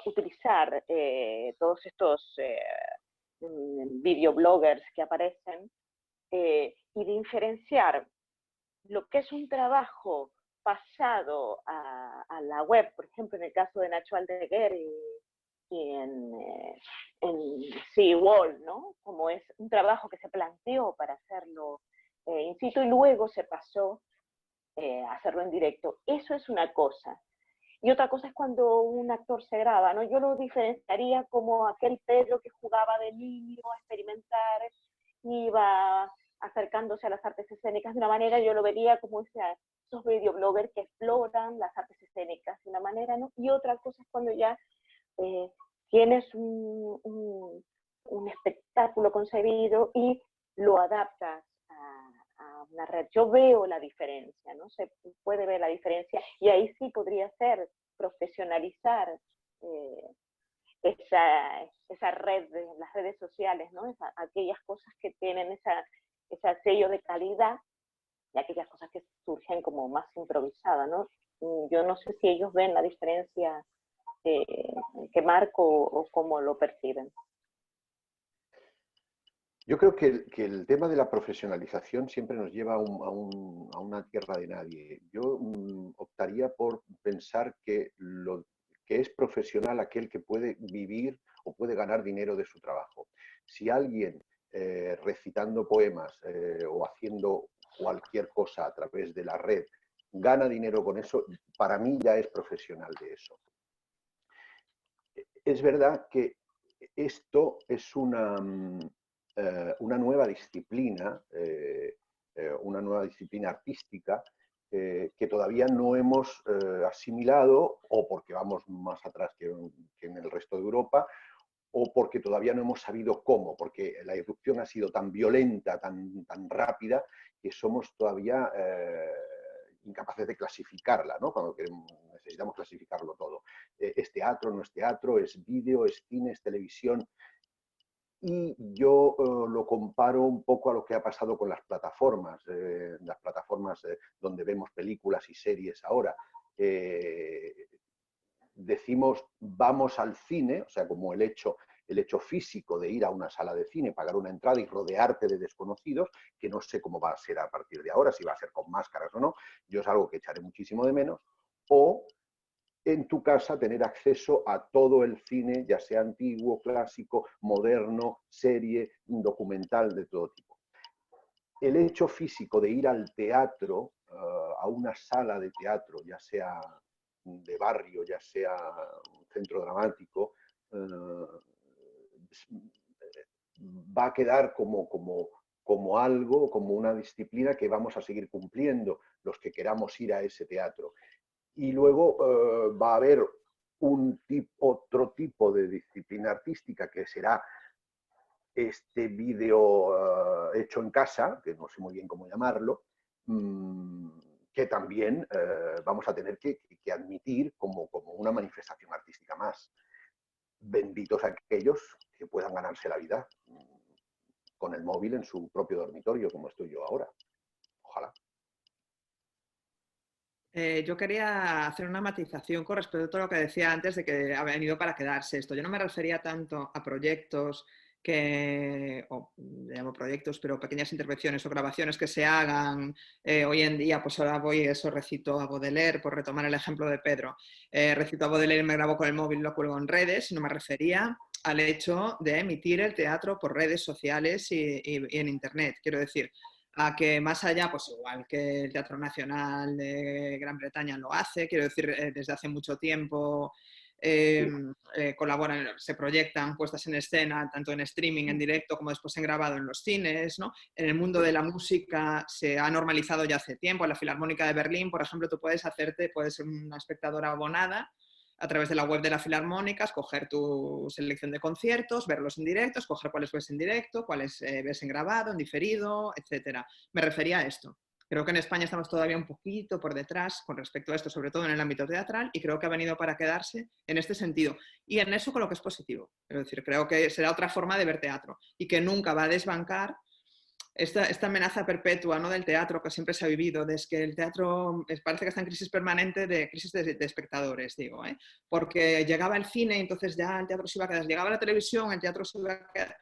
utilizar todos estos videobloggers que aparecen y diferenciar lo que es un trabajo pasado a la web, por ejemplo, en el caso de Nacho Aldeguer y en Seawall, ¿no? Como es un trabajo que se planteó para hacerlo in situ y luego se pasó a hacerlo en directo. Eso es una cosa. Y otra cosa es cuando un actor se graba, ¿no? Yo lo diferenciaría como aquel Pedro que jugaba de niño a experimentar, iba acercándose a las artes escénicas de una manera, yo lo vería como esos videobloggers que exploran las artes escénicas de una manera, ¿no? Y otra cosa es cuando ya tienes un espectáculo concebido y lo adaptas a una red. Yo veo la diferencia, ¿no? Se puede ver la diferencia y ahí sí podría ser profesionalizar esa red de las redes sociales, ¿no? Aquellas cosas que tienen ese sello de calidad y aquellas cosas que surgen como más improvisadas, ¿no? Yo no sé si ellos ven la diferencia que marco o cómo lo perciben. Yo creo que el tema de la profesionalización siempre nos lleva a una tierra de nadie. Yo optaría por pensar que es profesional aquel que puede vivir o puede ganar dinero de su trabajo. Si alguien recitando poemas o haciendo cualquier cosa a través de la red gana dinero con eso, para mí ya es profesional de eso. Es verdad que esto es una nueva disciplina, artística que todavía no hemos asimilado, o porque vamos más atrás que en el resto de Europa, o porque todavía no hemos sabido cómo, porque la irrupción ha sido tan violenta, tan rápida, que somos todavía incapaces de clasificarla, ¿no? Cuando necesitamos clasificarlo todo. ¿Es teatro, no es teatro? ¿Es vídeo, es cine, es televisión? Y yo lo comparo un poco a lo que ha pasado con las plataformas donde vemos películas y series ahora. Decimos vamos al cine, o sea, como el hecho físico de ir a una sala de cine, pagar una entrada y rodearte de desconocidos, que no sé cómo va a ser a partir de ahora, si va a ser con máscaras o no, yo es algo que echaré muchísimo de menos, o en tu casa tener acceso a todo el cine, ya sea antiguo, clásico, moderno, serie, documental, de todo tipo. El hecho físico de ir al teatro, a una sala de teatro, ya sea de barrio, ya sea un centro dramático, va a quedar como algo, como una disciplina que vamos a seguir cumpliendo los que queramos ir a ese teatro. Y luego va a haber otro tipo de disciplina artística que será este vídeo hecho en casa, que no sé muy bien cómo llamarlo, que también vamos a tener que admitir como una manifestación artística más. Benditos aquellos que puedan ganarse la vida con el móvil en su propio dormitorio, como estoy yo ahora. Ojalá. Yo quería hacer una matización con respecto a todo lo que decía antes de que ha venido para quedarse esto. Yo no me refería tanto a proyectos le llamo proyectos, pero pequeñas intervenciones o grabaciones que se hagan hoy en día. Pues ahora recito a Baudelaire, por retomar el ejemplo de Pedro. Recito a Baudelaire y me grabo con el móvil y lo cuelgo en redes. No me refería al hecho de emitir el teatro por redes sociales y en Internet. Quiero decir, a que más allá, pues igual que el Teatro Nacional de Gran Bretaña lo hace, quiero decir, desde hace mucho tiempo colaboran, se proyectan puestas en escena, tanto en streaming, en directo, como después en grabado en los cines, ¿no? En el mundo de la música se ha normalizado ya hace tiempo. En la Filarmónica de Berlín, por ejemplo, tú puedes ser una espectadora abonada a través de la web de la Filarmónica, escoger tu selección de conciertos, verlos en directo, escoger cuáles ves en directo, cuáles ves en grabado, en diferido, etc. Me refería a esto. Creo que en España estamos todavía un poquito por detrás con respecto a esto, sobre todo en el ámbito teatral, y creo que ha venido para quedarse en este sentido. Y en eso con lo que es positivo. Es decir, creo que será otra forma de ver teatro y que nunca va a desbancar esta amenaza perpetua, ¿no?, del teatro que siempre se ha vivido, desde que el teatro parece que está en crisis permanente, de crisis de espectadores, digo, ¿eh? Porque llegaba el cine y entonces ya el teatro se iba a quedar, llegaba la televisión, el teatro se iba a quedar.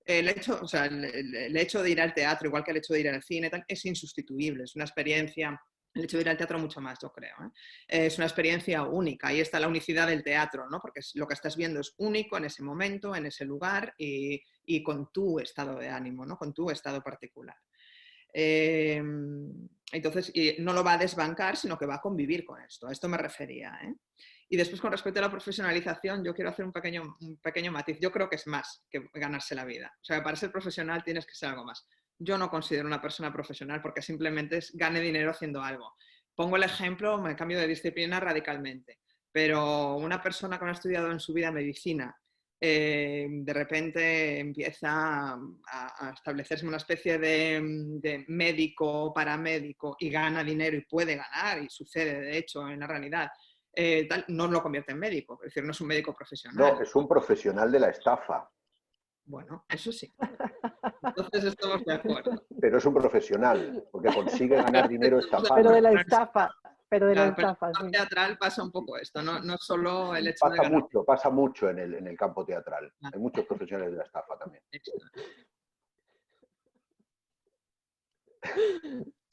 El hecho de ir al teatro, igual que el hecho de ir al cine, es insustituible, es una experiencia. El hecho de ir al teatro mucho más, yo creo, ¿eh? Es una experiencia única. Ahí está la unicidad del teatro, ¿no? Porque lo que estás viendo es único en ese momento, en ese lugar y con tu estado de ánimo, ¿no? Con tu estado particular. Entonces, no lo va a desbancar, sino que va a convivir con esto. A esto me refería, ¿eh? Y después, con respecto a la profesionalización, yo quiero hacer un pequeño matiz. Yo creo que es más que ganarse la vida. O sea, para ser profesional tienes que ser algo más. Yo no considero una persona profesional porque simplemente gane dinero haciendo algo. Pongo el ejemplo, me cambio de disciplina radicalmente, pero una persona que no ha estudiado en su vida medicina, de repente empieza a establecerse una especie de médico o paramédico y gana dinero y puede ganar, y sucede de hecho en la realidad, no lo convierte en médico, es decir, no es un médico profesional. No, es un profesional de la estafa. Bueno, eso sí. Entonces estamos de acuerdo. Pero es un profesional, porque consigue ganar dinero estafando. Pero de la estafa. Pero de la Claro, pero en estafa, el campo sí. teatral pasa un poco esto, no solo el hecho de ganar. Pasa mucho en el campo teatral. Hay muchos profesionales de la estafa también.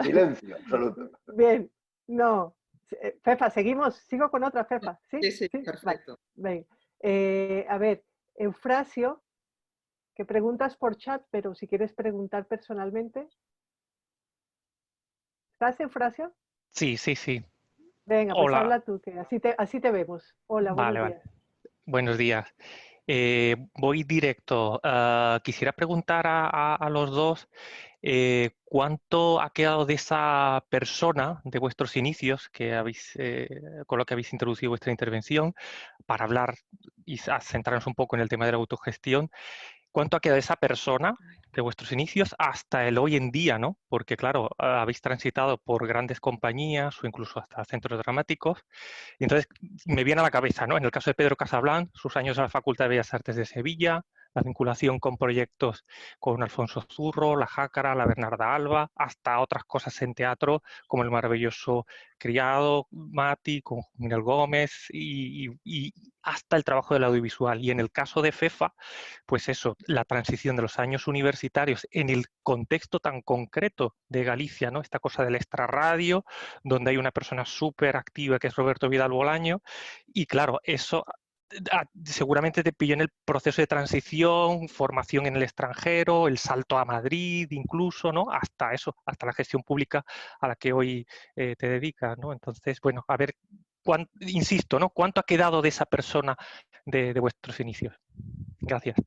Silencio, absoluto. Bien, no. Fefa, seguimos. Sigo con otra, Fefa. ¿Sí? Sí, perfecto. Vale. A ver, Eufrasio, que preguntas por chat, pero si quieres preguntar personalmente. ¿Estás, Eufrasio? Sí, sí, sí. Venga, pues Hola. habla tú, que así te vemos. Hola, Vale, buenos días. Buenos días. Voy directo. Quisiera preguntar a los dos cuánto ha quedado de esa persona de vuestros inicios con lo que habéis introducido vuestra intervención, para hablar y centrarnos un poco en el tema de la autogestión. ¿Cuánto ha quedado de esa persona de vuestros inicios hasta el hoy en día, ¿no? Porque, claro, habéis transitado por grandes compañías o incluso hasta centros dramáticos. Y entonces me viene a la cabeza, ¿no? En el caso de Pedro Casablan, sus años en la Facultad de Bellas Artes de Sevilla, la vinculación con proyectos con Alfonso Zurro, La Jácara, la Bernarda Alba, hasta otras cosas en teatro, como el maravilloso Criado, Mati, con Miguel Gómez, y hasta el trabajo del audiovisual. Y en el caso de Fefa, pues eso, la transición de los años universitarios en el contexto tan concreto de Galicia, ¿no? Esta cosa del extrarradio, donde hay una persona súper activa que es Roberto Vidal Bolaño, y claro, eso seguramente te pilló en el proceso de transición, formación en el extranjero, el salto a Madrid incluso, ¿no? Hasta eso, hasta la gestión pública a la que hoy te dedicas, ¿no? Entonces, bueno, a ver, insisto, ¿no? ¿Cuánto ha quedado de esa persona de vuestros inicios? Gracias.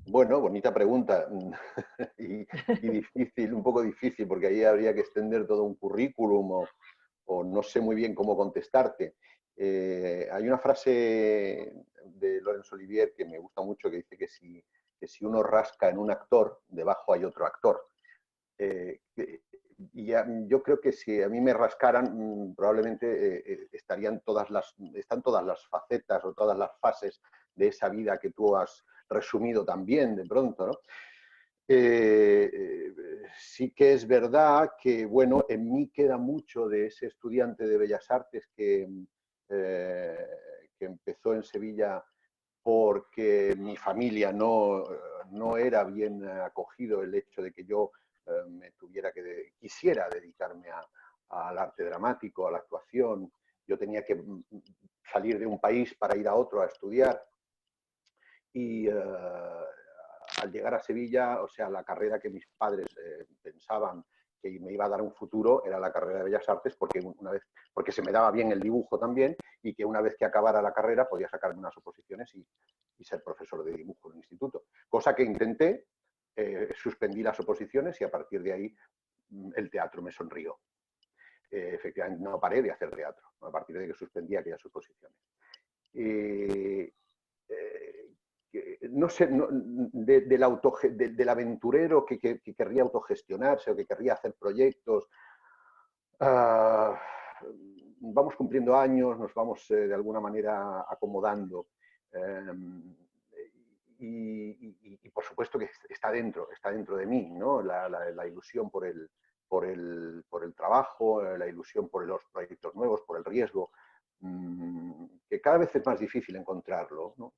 Bueno, bonita pregunta y difícil, un poco difícil, porque ahí habría que extender todo un currículum o no sé muy bien cómo contestarte. Hay una frase de Laurence Olivier que me gusta mucho, que dice que si uno rasca en un actor, debajo hay otro actor. Y yo creo que si a mí me rascaran, probablemente están todas las facetas o todas las fases de esa vida que tú has resumido también de pronto, ¿no? Sí que es verdad que, bueno, en mí queda mucho de ese estudiante de Bellas Artes que empezó en Sevilla porque mi familia no era bien acogido el hecho de que yo quisiera dedicarme al arte dramático, a la actuación. Yo tenía que salir de un país para ir a otro a estudiar. Y al al llegar a Sevilla, o sea, la carrera que mis padres pensaban que me iba a dar un futuro era la carrera de Bellas Artes, porque se me daba bien el dibujo también, y que una vez que acabara la carrera podía sacarme unas oposiciones y ser profesor de dibujo en el instituto. Cosa que intenté, suspendí las oposiciones y a partir de ahí el teatro me sonrió. Efectivamente, no paré de hacer teatro a partir de que suspendí aquellas oposiciones. No sé, del aventurero que querría autogestionarse o que querría hacer proyectos, vamos cumpliendo años, nos vamos de alguna manera acomodando. Y por supuesto que está dentro de mí, ¿no? La ilusión por el trabajo, la ilusión por los proyectos nuevos, por el riesgo, que cada vez es más difícil encontrarlo, ¿no?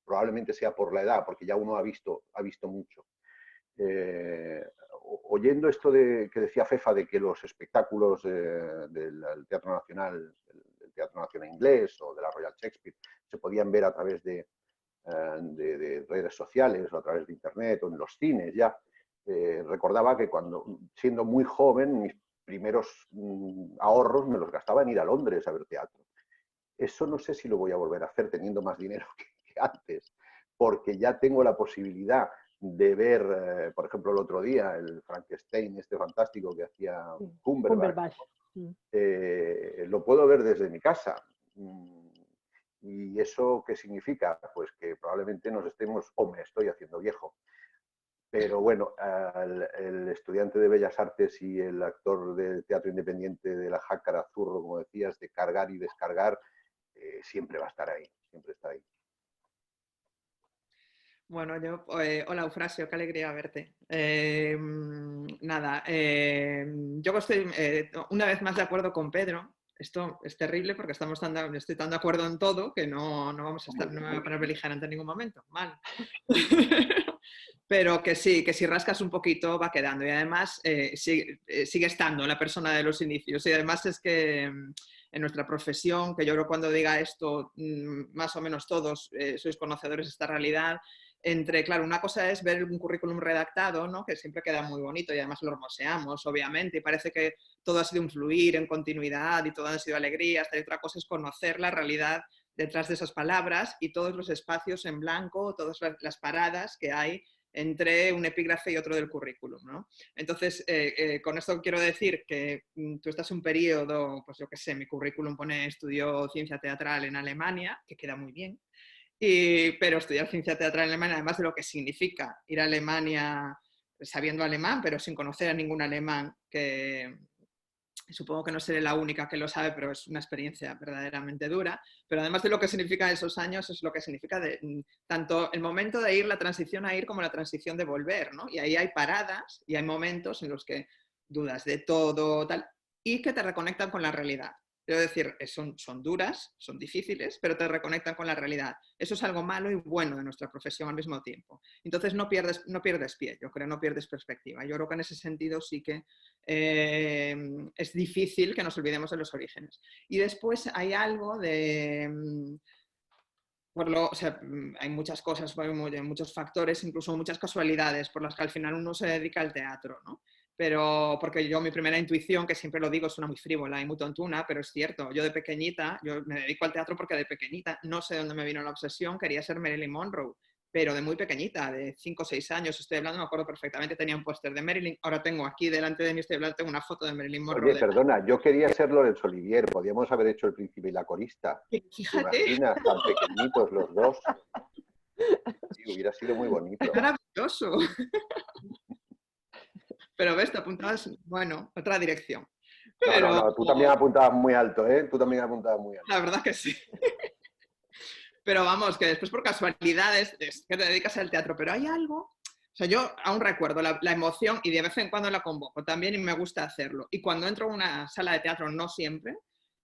Probablemente sea por la edad, porque ya uno ha visto mucho. Oyendo esto que decía Fefa, de que los espectáculos del Teatro Nacional, del Teatro Nacional Inglés o de la Royal Shakespeare, se podían ver a través de redes sociales o a través de internet o en los cines ya, recordaba que siendo muy joven, mis primeros ahorros me los gastaba en ir a Londres a ver teatro. Eso no sé si lo voy a volver a hacer teniendo más dinero que antes, porque ya tengo la posibilidad de ver, por ejemplo, el otro día, el Frankenstein este fantástico que hacía Cumberbatch. Lo puedo ver desde mi casa. ¿Y eso qué significa? Pues que probablemente nos estemos, o me estoy haciendo viejo. Pero bueno, el estudiante de Bellas Artes y el actor de teatro independiente de la jácara zurro, como decías, de cargar y descargar, siempre va a estar ahí, siempre está ahí. Bueno, hola Eufrasio, qué alegría verte. Yo estoy una vez más de acuerdo con Pedro. Esto es terrible porque estoy tan de acuerdo en todo que no me voy a poner beligerante en ningún momento. Mal. Pero que sí, que si rascas un poquito va quedando. Y además sigue estando la persona de los inicios. Y además es que en nuestra profesión, que yo creo cuando diga esto, más o menos todos sois conocedores de esta realidad. Claro, una cosa es ver un currículum redactado, ¿no? Que siempre queda muy bonito y además lo hermoseamos, obviamente, y parece que todo ha sido un fluir en continuidad y todo han sido alegrías, y otra cosa es conocer la realidad detrás de esas palabras y todos los espacios en blanco, todas las paradas que hay entre un epígrafe y otro del currículum, ¿no? Entonces, con esto quiero decir que tú estás en un periodo, pues yo qué sé, mi currículum estudió ciencia teatral en Alemania, que queda muy bien, pero estudiar ciencia teatral en Alemania, además de lo que significa ir a Alemania sabiendo alemán, pero sin conocer a ningún alemán, que supongo que no seré la única que lo sabe, pero es una experiencia verdaderamente dura. Pero además de lo que significa esos años, es lo que significa tanto el momento de ir, la transición a ir, como la transición de volver, ¿no? Y ahí hay paradas y hay momentos en los que dudas de todo, tal, y que te reconectan con la realidad. Quiero decir, son duras, son difíciles, pero te reconectan con la realidad. Eso es algo malo y bueno de nuestra profesión al mismo tiempo. Entonces no pierdes pie, yo creo, no pierdes perspectiva. Yo creo que en ese sentido sí que es difícil que nos olvidemos de los orígenes. Y después hay algo de... hay muchas cosas, muchos factores, incluso muchas casualidades por las que al final uno se dedica al teatro, ¿no? Pero porque yo mi primera intuición, que siempre lo digo, suena muy frívola y muy tontuna, pero es cierto, yo de pequeñita, yo me dedico al teatro porque de pequeñita, no sé dónde me vino la obsesión, quería ser Marilyn Monroe, pero de muy pequeñita, de 5 o 6 años, estoy hablando, me acuerdo perfectamente, tenía un póster de Marilyn, ahora tengo aquí delante de mí, tengo una foto de Marilyn Monroe. Oye, perdona, yo quería ser Laurence Olivier, podíamos haber hecho El Príncipe y la Corista. Fíjate. ¿Te imaginas, tan pequeñitos los dos? Sí, hubiera sido muy bonito. Maravilloso. Pero ves, te apuntabas, bueno, otra dirección. Pero... No, tú también apuntabas muy alto, ¿eh? Tú también apuntabas muy alto. La verdad que sí. Pero vamos, que después por casualidades es que te dedicas al teatro, pero hay algo, o sea, yo aún recuerdo la emoción y de vez en cuando la convoco también y me gusta hacerlo. Y cuando entro a una sala de teatro, no siempre,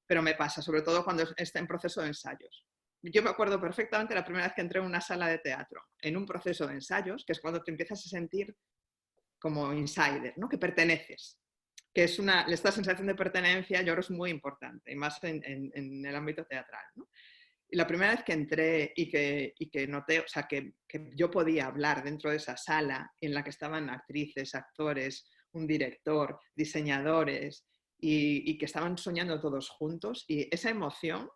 pero me pasa, sobre todo cuando está en proceso de ensayos. Yo me acuerdo perfectamente la primera vez que entré en una sala de teatro, en un proceso de ensayos, que es cuando te empiezas a sentir como insider, ¿no? Que perteneces. Que es esta sensación de pertenencia, yo creo que es muy importante, y más en el ámbito teatral, ¿no? Y la primera vez que entré y que noté, o sea, que yo podía hablar dentro de esa sala en la que estaban actrices, actores, un director, diseñadores y que estaban soñando todos juntos, y esa emoción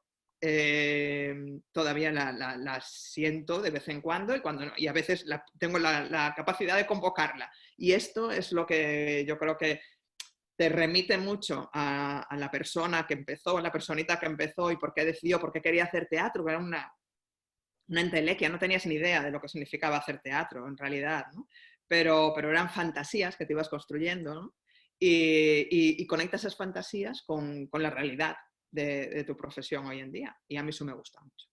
todavía la siento de vez en cuando y a veces tengo la capacidad de convocarla. Y esto es lo que yo creo que te remite mucho a la persona que empezó, a la personita que empezó y por qué decidió, por qué quería hacer teatro, que era una entelequia, no tenías ni idea de lo que significaba hacer teatro en realidad, ¿no? Pero eran fantasías que te ibas construyendo, ¿no? Y conectas esas fantasías con la realidad de tu profesión hoy en día. Y a mí eso me gusta mucho.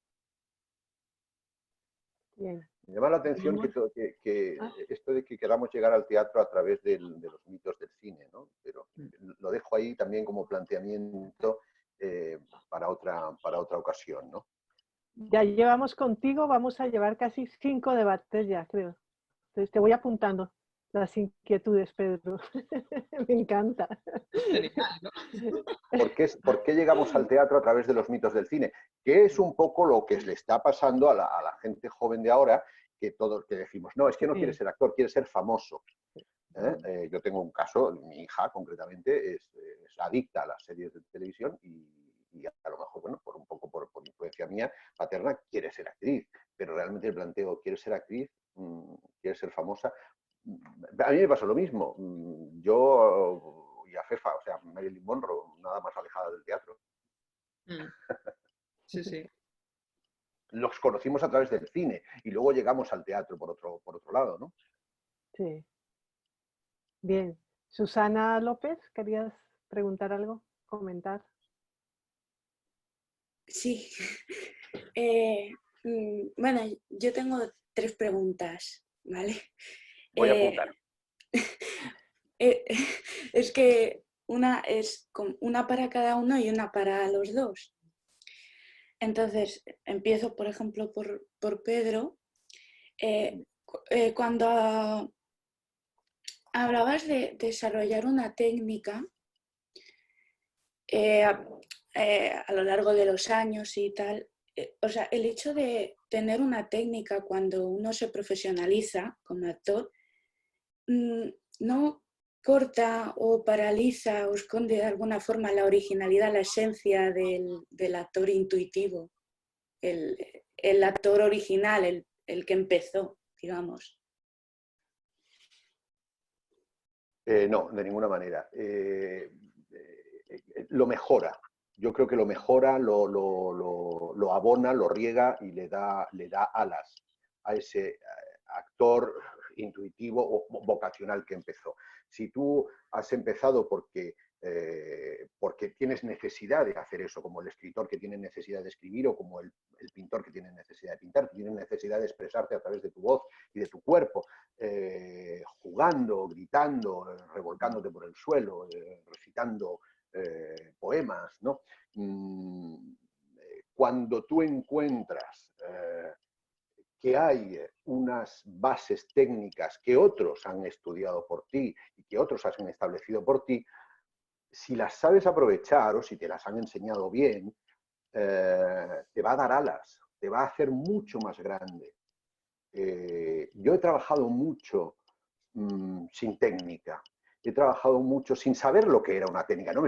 Bien. Me llama la atención que esto de que queramos llegar al teatro a través de los mitos del cine, ¿no? Pero lo dejo ahí también como planteamiento para otra ocasión, ¿no? Ya llevamos contigo, vamos a llevar casi 5 debates ya, creo. Entonces te voy apuntando las inquietudes, Pedro. Me encanta. Genial, ¿no? ¿Por qué llegamos al teatro a través de los mitos del cine? Que es un poco lo que le está pasando a la gente joven de ahora, que todos que decimos, no, es que no quiere ser actor, quiere ser famoso. Yo tengo un caso, mi hija concretamente es adicta a las series de televisión y a lo mejor, bueno, por un poco por influencia mía paterna, quiere ser actriz, pero realmente el planteo, ¿quiere ser actriz? ¿Quiere ser famosa? A mí me pasó lo mismo. Yo y a Fefa, o sea, Marilyn Monroe, nada más alejada del teatro. Sí, sí. Los conocimos a través del cine y luego llegamos al teatro por otro lado, ¿no? Sí. Bien. Susana López, ¿querías preguntar algo? ¿Comentar? Sí. Bueno, yo tengo 3 preguntas, ¿vale? Voy a apuntar. Es que una es una para cada uno y una para los dos. Entonces, empiezo, por ejemplo, por Pedro. Cuando hablabas de desarrollar una técnica a lo largo de los años y tal, o sea, el hecho de tener una técnica cuando uno se profesionaliza como actor, no corta o paraliza o esconde de alguna forma la originalidad, la esencia del actor intuitivo, el actor original, el que empezó, digamos. No, de ninguna manera. Lo mejora. Yo creo que lo mejora, lo abona, lo riega y le da alas a ese actor intuitivo o vocacional que empezó. Si tú has empezado porque tienes necesidad de hacer eso, como el escritor que tiene necesidad de escribir o como el pintor que tiene necesidad de pintar, que tiene necesidad de expresarte a través de tu voz y de tu cuerpo, jugando, gritando, revolcándote por el suelo, recitando poemas, ¿no? Cuando tú encuentras que hay unas bases técnicas que otros han estudiado por ti y que otros han establecido por ti, si las sabes aprovechar o si te las han enseñado bien, te va a dar alas, te va a hacer mucho más grande. Yo he trabajado mucho sin técnica. He trabajado mucho sin saber lo que era una técnica. No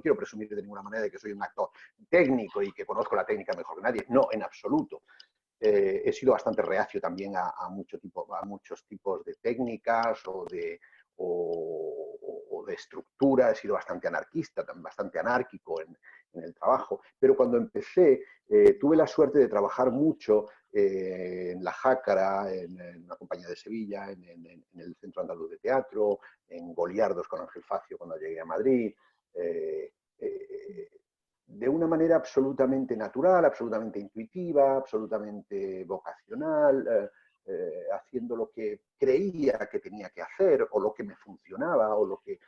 quiero presumir de ninguna manera de que soy un actor técnico y que conozco la técnica mejor que nadie. No, en absoluto. He sido bastante reacio también a muchos tipos de técnicas o de estructura. He sido bastante anarquista, bastante anárquico en el trabajo. Pero cuando empecé, tuve la suerte de trabajar mucho en La Jácara, en una compañía de Sevilla, en el Centro Andaluz de Teatro, en Goliardos con Ángel Facio cuando llegué a Madrid. De una manera absolutamente natural, absolutamente intuitiva, absolutamente vocacional, haciendo lo que creía que tenía que hacer o lo que me funcionaba o lo que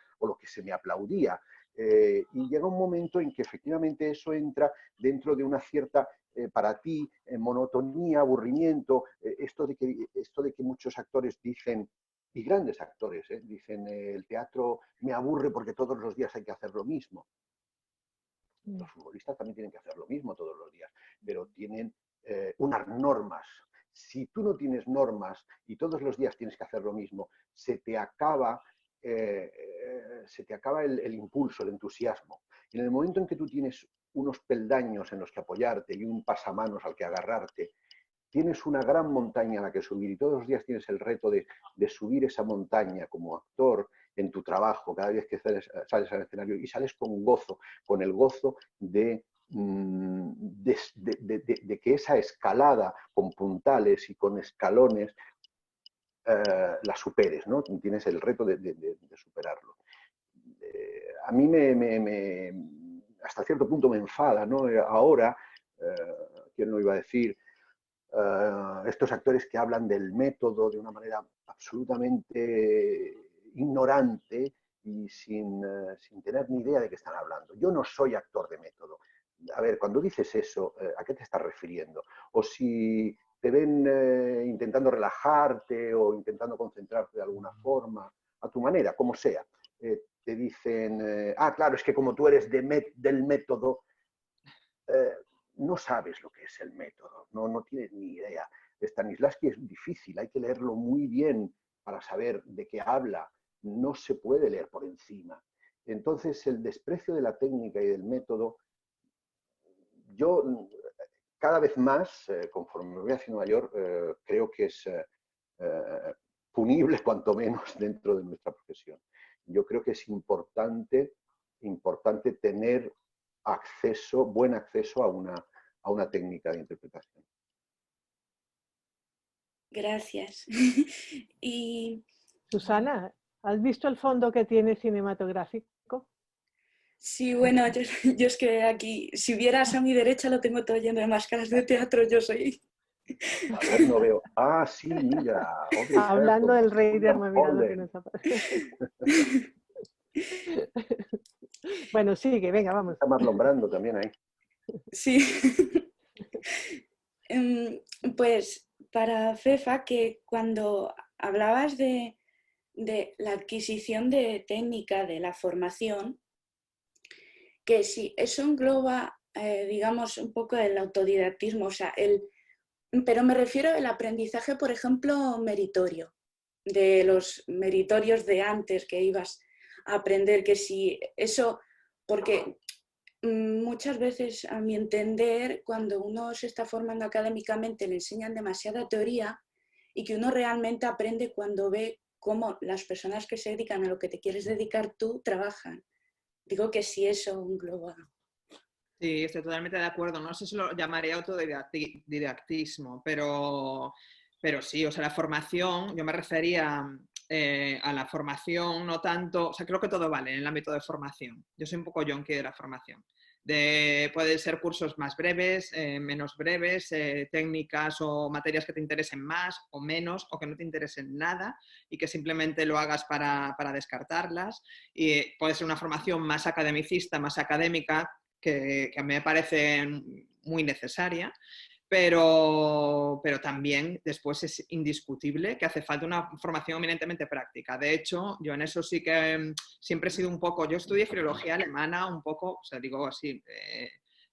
se me aplaudía. Y llega un momento en que efectivamente eso entra dentro de una cierta, para ti, monotonía, aburrimiento, esto de que muchos actores dicen, y grandes actores, dicen el teatro me aburre porque todos los días hay que hacer lo mismo. Los futbolistas también tienen que hacer lo mismo todos los días, pero tienen unas normas. Si tú no tienes normas y todos los días tienes que hacer lo mismo, se te acaba el impulso, el entusiasmo. Y en el momento en que tú tienes unos peldaños en los que apoyarte y un pasamanos al que agarrarte, tienes una gran montaña a la que subir y todos los días tienes el reto de subir esa montaña como actor en tu trabajo, cada vez que sales al escenario y sales con gozo, con el gozo de que esa escalada con puntales y con escalones la superes, ¿no? Tienes el reto de superarlo. A mí hasta cierto punto me enfada, ¿no? Ahora, ¿quién lo iba a decir? Estos actores que hablan del método de una manera absolutamente ignorante y sin tener ni idea de qué están hablando. Yo no soy actor de método. A ver, cuando dices eso, ¿a qué te estás refiriendo? O si te ven intentando relajarte o intentando concentrarte de alguna forma, a tu manera, como sea, te dicen, claro, es que como tú eres del método, no sabes lo que es el método, no tienes ni idea. Stanislavski es difícil, hay que leerlo muy bien para saber de qué habla, no se puede leer por encima. Entonces, el desprecio de la técnica y del método, yo cada vez más, conforme me voy haciendo mayor, creo que es punible cuanto menos dentro de nuestra profesión. Yo creo que es importante tener buen acceso a una técnica de interpretación. Gracias. Y Susana, ¿has visto el fondo que tiene cinematográfico? sí, bueno, yo es que aquí, si vieras a mi derecha, lo tengo todo lleno de máscaras de teatro, yo soy. A ver, no veo. Ah, sí, mira. Hablando del rey de Armavirado que nos aparece. Bueno, sigue, venga, vamos. Está Marlon Brando también ahí. Sí. Pues para Fefa, que cuando hablabas de la adquisición de técnica, de la formación, que sí, eso engloba, digamos, un poco el autodidactismo, o sea, pero me refiero al aprendizaje, por ejemplo, meritorio, de los meritorios de antes que ibas a aprender, que si eso, porque muchas veces, a mi entender, cuando uno se está formando académicamente le enseñan demasiada teoría y que uno realmente aprende cuando ve cómo las personas que se dedican a lo que te quieres dedicar tú trabajan. Digo que sí, eso engloba. Sí, estoy totalmente de acuerdo. No sé si lo llamaría autodidactismo, pero sí, o sea, la formación, yo me refería a la formación, no tanto, o sea, creo que todo vale en el ámbito de formación. Yo soy un poco yonki de la formación. Pueden ser cursos más breves, menos breves, técnicas o materias que te interesen más o menos, o que no te interesen nada y que simplemente lo hagas para descartarlas. Y puede ser una formación más academicista, más académica, que a mí me parece muy necesaria, pero también después es indiscutible que hace falta una formación eminentemente práctica. De hecho, yo en eso sí que siempre he sido un poco, yo estudié filología alemana un poco, o sea, digo así,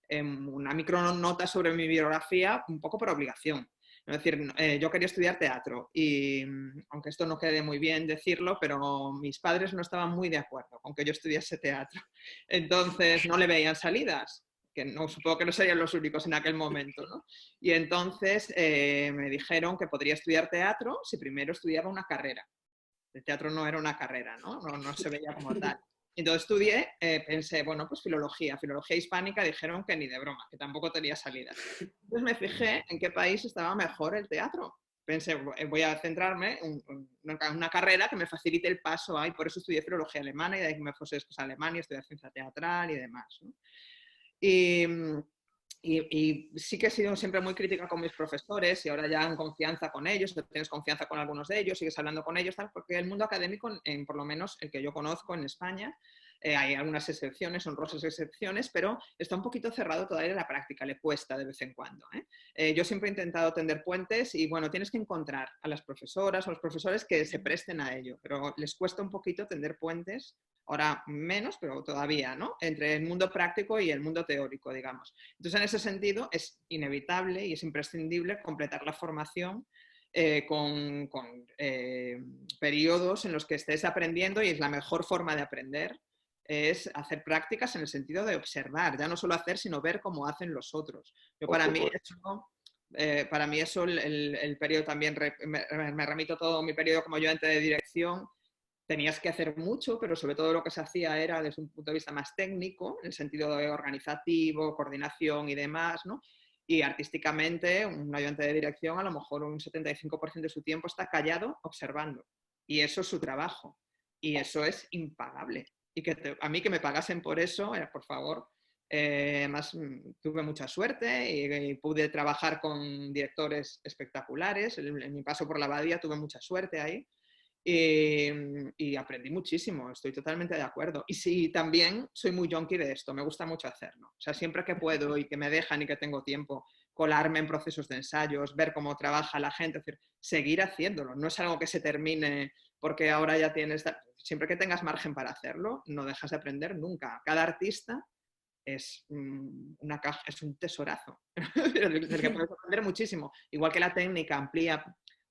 una micronota sobre mi biografía, un poco por obligación. Es decir, yo quería estudiar teatro y, aunque esto no quede muy bien decirlo, pero mis padres no estaban muy de acuerdo con que yo estudiase teatro. Entonces no le veían salidas, que no, supongo que no serían los únicos en aquel momento, ¿no? Y entonces me dijeron que podría estudiar teatro si primero estudiaba una carrera. El teatro no era una carrera, ¿no? No se veía como tal. Entonces estudié, pensé, bueno, pues filología hispánica, dijeron que ni de broma, que tampoco tenía salida. Entonces me fijé en qué país estaba mejor el teatro. Pensé, voy a centrarme en una carrera que me facilite el paso ahí, por eso estudié filología alemana y de ahí que me fuese después a Alemania, estudiar ciencia teatral y demás, ¿no? Y sí que he sido siempre muy crítica con mis profesores y ahora ya en confianza con ellos, tienes confianza con algunos de ellos, sigues hablando con ellos, tal, porque el mundo académico, por lo menos el que yo conozco en España, Hay algunas excepciones, honrosas excepciones, pero está un poquito cerrado todavía en la práctica, le cuesta de vez en cuando. Yo siempre he intentado tender puentes y bueno, tienes que encontrar a las profesoras o los profesores que se presten a ello, pero les cuesta un poquito tender puentes, ahora menos, pero todavía, ¿no? Entre el mundo práctico y el mundo teórico, digamos. Entonces, en ese sentido, es inevitable y es imprescindible completar la formación con periodos en los que estés aprendiendo, y es la mejor forma de aprender, es hacer prácticas en el sentido de observar, ya no solo hacer, sino ver cómo hacen los otros. Para mí eso el periodo también, me remito todo mi periodo como ayudante de dirección, tenías que hacer mucho, pero sobre todo lo que se hacía era desde un punto de vista más técnico, en el sentido de organizativo, coordinación y demás, ¿no? Y artísticamente, un ayudante de dirección a lo mejor un 75% de su tiempo está callado observando. Y eso es su trabajo. Y eso es impagable. Y a mí que me pagasen por eso, por favor. Además, tuve mucha suerte y pude trabajar con directores espectaculares. En mi paso por la Abadía tuve mucha suerte ahí. Y aprendí muchísimo, estoy totalmente de acuerdo. Y sí, también soy muy yonki de esto, me gusta mucho hacerlo. O sea, siempre que puedo y que me dejan y que tengo tiempo, colarme en procesos de ensayos, ver cómo trabaja la gente, es decir, seguir haciéndolo. No es algo que se termine porque ahora ya tienes... Siempre que tengas margen para hacerlo, no dejas de aprender nunca. Cada artista es una caja, es un tesorazo del que puedes aprender muchísimo. Igual que la técnica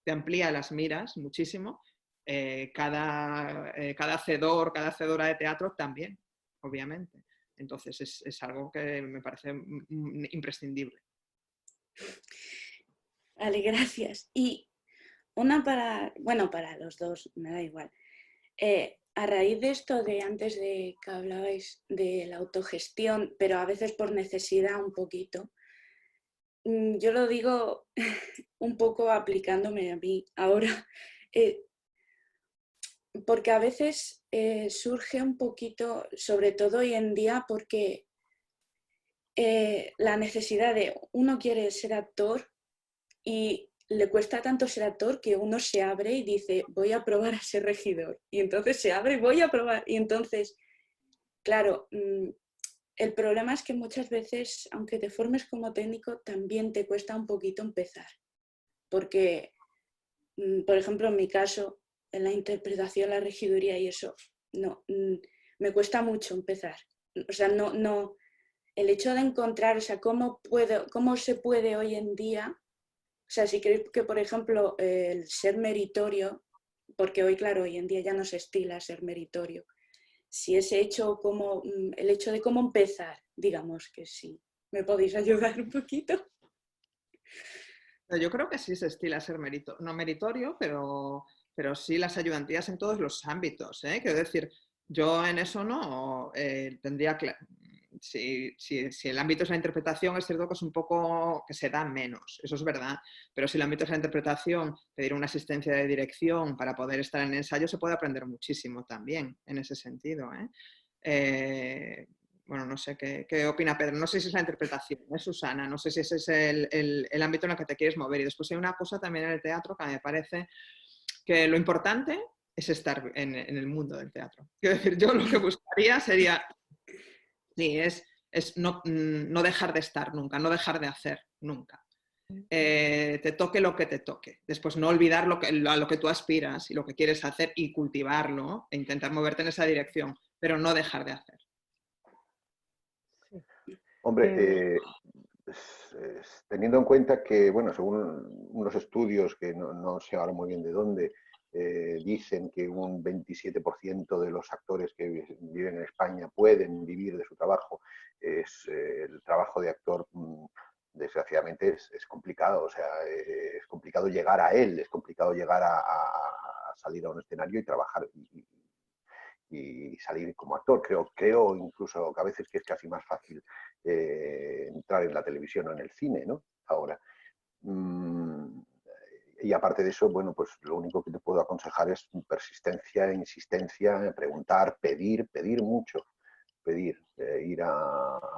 te amplía las miras muchísimo. Cada hacedor, cada hacedora de teatro también, obviamente. Entonces es algo que me parece imprescindible. Vale, gracias. Y una para los dos, me da igual. A raíz de esto de antes de que hablabais de la autogestión, pero a veces por necesidad un poquito, yo lo digo un poco aplicándome a mí ahora. Porque a veces surge un poquito, sobre todo hoy en día, porque la necesidad de uno quiere ser actor y le cuesta tanto ser actor que uno se abre y dice voy a probar a ser regidor, y entonces se abre y voy a probar, y entonces, claro, el problema es que muchas veces, aunque te formes como técnico, también te cuesta un poquito empezar, porque, por ejemplo, en mi caso, en la interpretación, la regiduría y eso, no, me cuesta mucho empezar. O sea, no, el hecho de encontrar, o sea, cómo se puede hoy en día, o sea, si creéis que, por ejemplo, el ser meritorio, porque hoy, claro, hoy en día ya no se estila ser meritorio, si ese hecho, el hecho de cómo empezar, digamos que sí, ¿me podéis ayudar un poquito? Yo creo que sí se estila ser no meritorio, pero sí las ayudantías en todos los ámbitos. Quiero decir, yo en eso no tendría que... Si el ámbito es la interpretación, es cierto que es un poco que se da menos, eso es verdad, pero si el ámbito es la interpretación, pedir una asistencia de dirección para poder estar en el ensayo, se puede aprender muchísimo también en ese sentido. Bueno, no sé qué opina Pedro, no sé si es la interpretación, Susana, no sé si ese es el ámbito en el que te quieres mover. Y después hay una cosa también en el teatro que me parece que lo importante es estar en el mundo del teatro. Quiero decir, yo lo que buscaría sería, sí, es no dejar de estar nunca, no dejar de hacer nunca. Te toque lo que te toque. Después no olvidar a lo que tú aspiras y lo que quieres hacer y cultivarlo e intentar moverte en esa dirección, pero no dejar de hacer. Hombre, teniendo en cuenta que, bueno, según unos estudios que no sé ahora muy bien de dónde, dicen que un 27% de los actores que viven en España pueden vivir de su trabajo, el trabajo de actor, desgraciadamente, es complicado. O sea, es complicado llegar a él, es complicado llegar a salir a un escenario y trabajar y salir como actor. Creo incluso que a veces que es casi más fácil entrar en la televisión o en el cine, ¿no? Ahora. Y aparte de eso, bueno, pues lo único que te puedo aconsejar es persistencia, insistencia, preguntar, pedir mucho, pedir, ir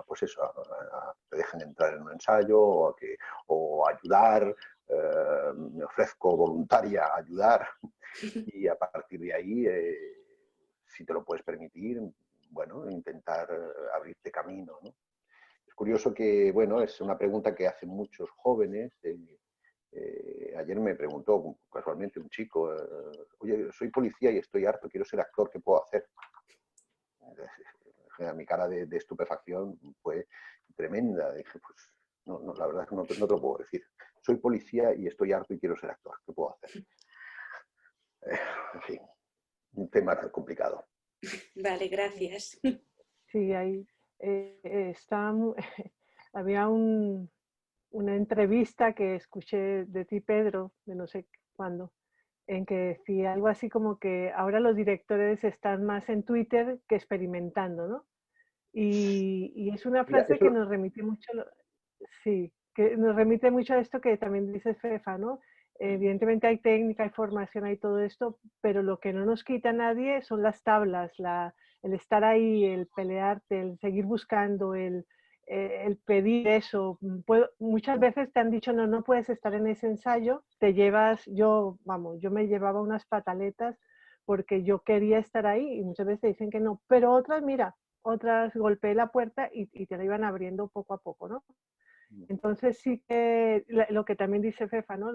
pues eso, a que te dejen entrar en un ensayo o ayudar, me ofrezco voluntaria a ayudar, y a partir de ahí, si te lo puedes permitir, bueno, intentar abrirte camino, ¿no? Es curioso que, bueno, es una pregunta que hacen muchos jóvenes. Ayer me preguntó casualmente un chico, oye, soy policía y estoy harto, quiero ser actor, ¿qué puedo hacer? Mi cara de estupefacción fue tremenda. Dije, pues no, la verdad es que no te lo puedo decir. Soy policía y estoy harto y quiero ser actor, ¿qué puedo hacer? En fin, un tema complicado. Vale, gracias. Sí, ahí había una entrevista que escuché de ti, Pedro, de no sé cuándo, en que decía algo así como que ahora los directores están más en Twitter que experimentando, ¿no? Y es una Mira, frase eso, que nos remite mucho, sí, que nos remite mucho a esto que también dice Fefa, ¿no? Evidentemente hay técnica, hay formación, hay todo esto, pero lo que no nos quita a nadie son las tablas, el estar ahí, el pelearte, el seguir buscando, el pedir eso. Muchas veces te han dicho, no, no puedes estar en ese ensayo, te llevas, yo me llevaba unas pataletas porque yo quería estar ahí y muchas veces te dicen que no, pero otras, mira, otras golpeé la puerta y te la iban abriendo poco a poco, ¿no? Entonces sí que lo que también dice Fefa, ¿no?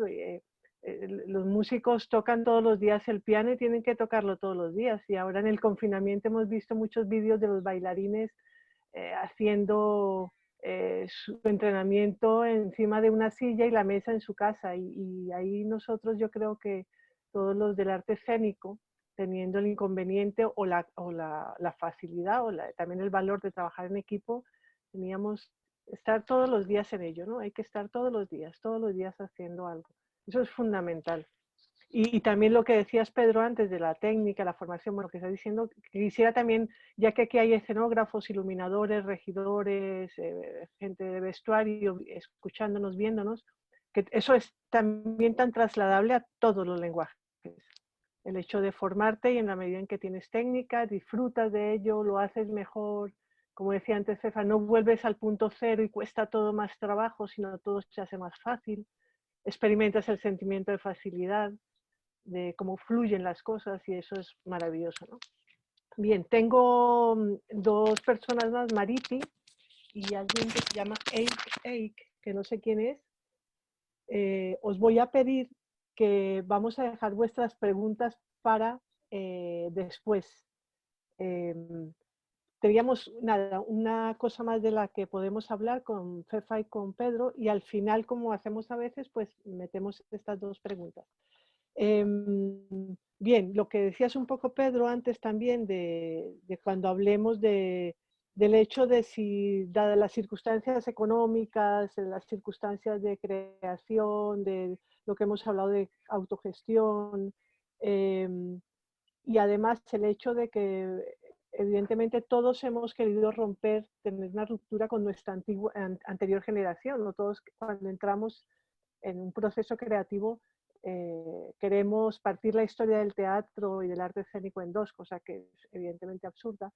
Los músicos tocan todos los días el piano y tienen que tocarlo todos los días. Y ahora en el confinamiento hemos visto muchos vídeos de los bailarines haciendo su entrenamiento encima de una silla y la mesa en su casa. Y ahí nosotros yo creo que todos los del arte escénico, teniendo el inconveniente o la facilidad o también el valor de trabajar en equipo, teníamos estar todos los días en ello, ¿no? Hay que estar todos los días haciendo algo. Eso es fundamental. Y también lo que decías, Pedro, antes de la técnica, la formación, bueno, que estás diciendo, que quisiera también, ya que aquí hay escenógrafos, iluminadores, regidores, gente de vestuario, escuchándonos, viéndonos, que eso es también tan trasladable a todos los lenguajes. El hecho de formarte y en la medida en que tienes técnica, disfrutas de ello, lo haces mejor. Como decía antes Fefa, no vuelves al punto cero y cuesta todo más trabajo, sino todo se hace más fácil. Experimentas el sentimiento de facilidad, de cómo fluyen las cosas y eso es maravilloso, ¿no? Bien, tengo dos personas más, Mariti y alguien que se llama Eik, que no sé quién es. Os voy a pedir que vamos a dejar vuestras preguntas para después. Teníamos nada, una cosa más de la que podemos hablar con Fefa y con Pedro y al final, como hacemos a veces, pues metemos estas dos preguntas. Bien, lo que decías un poco, Pedro, antes también de cuando hablemos del hecho de si, dadas las circunstancias económicas, las circunstancias de creación, de lo que hemos hablado de autogestión, y además el hecho de que evidentemente todos hemos querido romper, tener una ruptura con nuestra anterior generación, ¿no? Todos cuando entramos en un proceso creativo queremos partir la historia del teatro y del arte escénico en dos, cosa que es evidentemente absurda.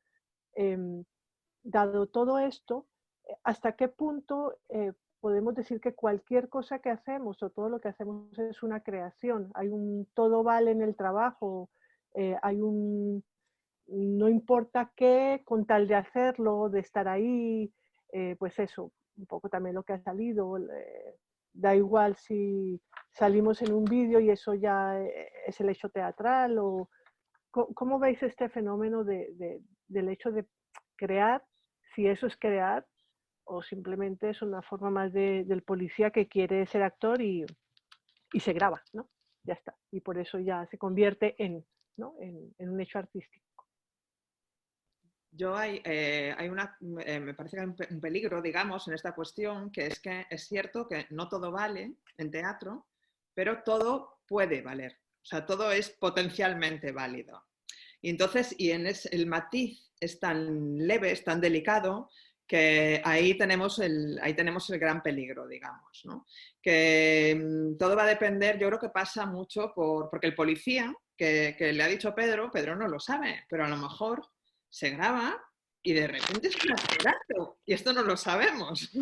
Dado todo esto, ¿hasta qué punto podemos decir que cualquier cosa que hacemos o todo lo que hacemos es una creación? Hay un todo vale en el trabajo, hay un no importa qué, con tal de hacerlo, de estar ahí, pues eso, un poco también lo que ha salido. Da igual si salimos en un vídeo y eso ya es el hecho teatral, o ¿cómo veis este fenómeno del hecho de crear, si eso es crear, o simplemente es una forma más del policía que quiere ser actor y se graba, ¿no? Ya está. Y por eso ya se convierte ¿no? en un hecho artístico. Me parece que hay un peligro, digamos, en esta cuestión, que es cierto que no todo vale en teatro, pero todo puede valer. O sea, todo es potencialmente válido. Y entonces, el matiz es tan leve, es tan delicado, que ahí tenemos el gran peligro, digamos, ¿no? Que todo va a depender, yo creo que pasa mucho porque el policía, que le ha dicho Pedro no lo sabe, pero a lo mejor se graba y de repente es un actorazo, y esto no lo sabemos.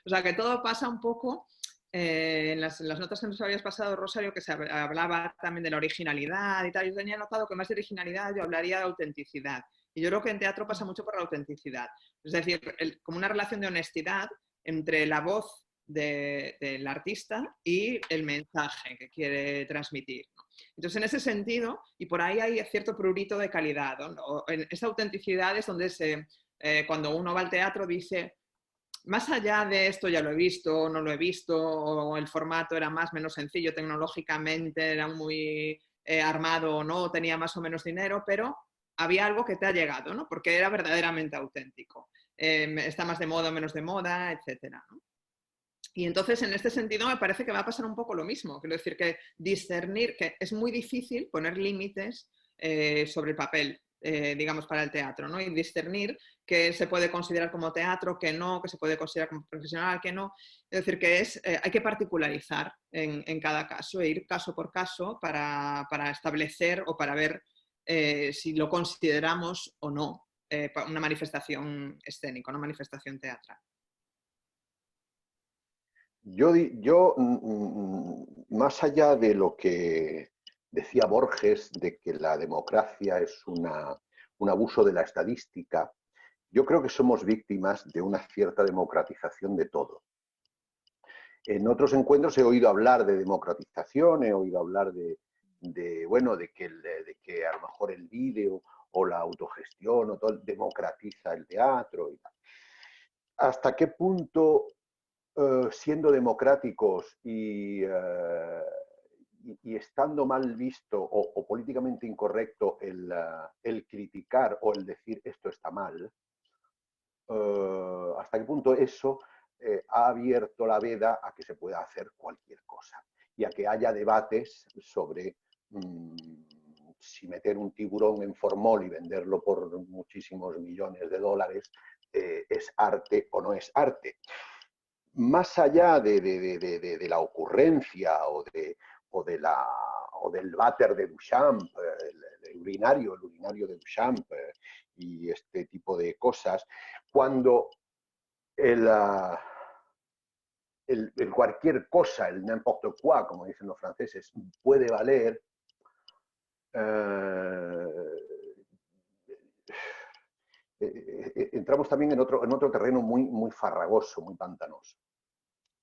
O sea, que todo pasa un poco en las notas que nos habías pasado, Rosario, que se hablaba también de la originalidad y tal. Yo tenía notado que más de originalidad yo hablaría de autenticidad. Y yo creo que en teatro pasa mucho por la autenticidad. Es decir, como una relación de honestidad entre la voz del artista y el mensaje que quiere transmitir, ¿no? Entonces, en ese sentido, y por ahí hay cierto prurito de calidad, ¿no? En esa autenticidad es donde cuando uno va al teatro dice, más allá de esto ya lo he visto, no lo he visto, o el formato era más o menos sencillo tecnológicamente, era muy armado o no, tenía más o menos dinero, pero había algo que te ha llegado, ¿no? Porque era verdaderamente auténtico. Está más de moda o menos de moda, etcétera, ¿no? Y entonces, en este sentido, me parece que va a pasar un poco lo mismo. Quiero decir que discernir, que es muy difícil poner límites sobre el papel, digamos, para el teatro, ¿no? Y discernir qué se puede considerar como teatro, qué no, qué se puede considerar como profesional, qué no. Es decir, que hay que particularizar en cada caso e ir caso por caso para establecer o para ver si lo consideramos o no una manifestación escénica, una manifestación teatral. Más allá de lo que decía Borges, de que la democracia es un abuso de la estadística, yo creo que somos víctimas de una cierta democratización de todo. En otros encuentros he oído hablar de democratización, he oído hablar de que a lo mejor el vídeo o la autogestión o todo democratiza el teatro y tal. ¿Hasta qué punto, siendo democráticos y estando mal visto o políticamente incorrecto el criticar o el decir esto está mal, hasta qué punto eso ha abierto la veda a que se pueda hacer cualquier cosa y a que haya debates sobre si meter un tiburón en formol y venderlo por muchísimos millones de dólares es arte o no es arte. Más allá de la ocurrencia o del váter de Duchamp, el urinario de Duchamp y este tipo de cosas, cuando el cualquier cosa, el n'importe quoi, como dicen los franceses, puede valer, entramos también en otro terreno muy farragoso, muy pantanoso.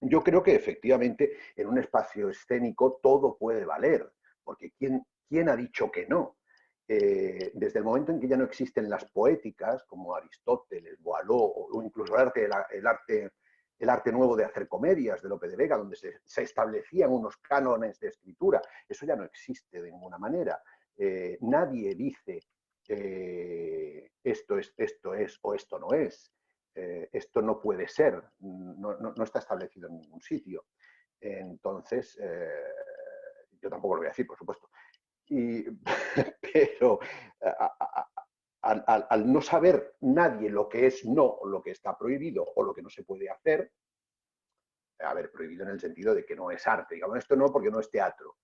Yo creo que efectivamente en un espacio escénico todo puede valer, porque ¿quién ha dicho que no? Desde el momento en que ya no existen las poéticas, como Aristóteles, Boileau, o incluso el arte nuevo de hacer comedias de Lope de Vega, donde se establecían unos cánones de escritura, eso ya no existe de ninguna manera. Nadie dice esto es o esto no es. Esto no puede ser, no está establecido en ningún sitio. Entonces, yo tampoco lo voy a decir, por supuesto. Pero al no saber nadie lo que es no, lo que está prohibido o lo que no se puede hacer, a ver, prohibido en el sentido de que no es arte, digamos, esto no porque no es teatro.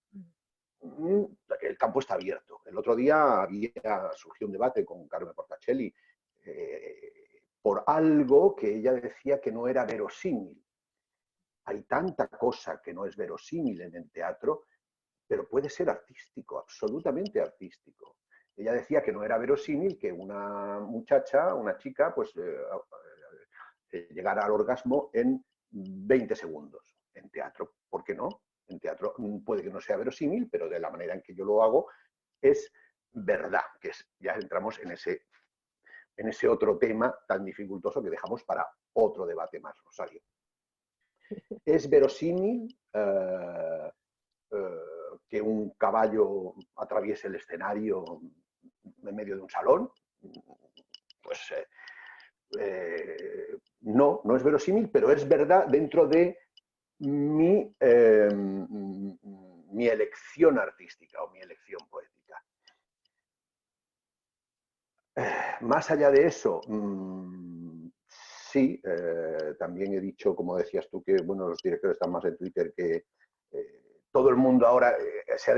El campo está abierto. El otro día surgió un debate con Carmen Portacelli por algo que ella decía que no era verosímil. Hay tanta cosa que no es verosímil en el teatro, pero puede ser artístico, absolutamente artístico. Ella decía que no era verosímil que una muchacha, una chica, pues llegara al orgasmo en 20 segundos. En teatro, ¿por qué no? En teatro puede que no sea verosímil, pero de la manera en que yo lo hago es verdad, que ya entramos en ese otro tema tan dificultoso que dejamos para otro debate más, Rosario. ¿Es verosímil que un caballo atraviese el escenario en medio de un salón? Pues no es verosímil, pero es verdad dentro de mi elección artística o mi elección poética. Más allá de eso, sí, también he dicho, como decías tú, que bueno, los directores están más en Twitter, que todo el mundo ahora se ha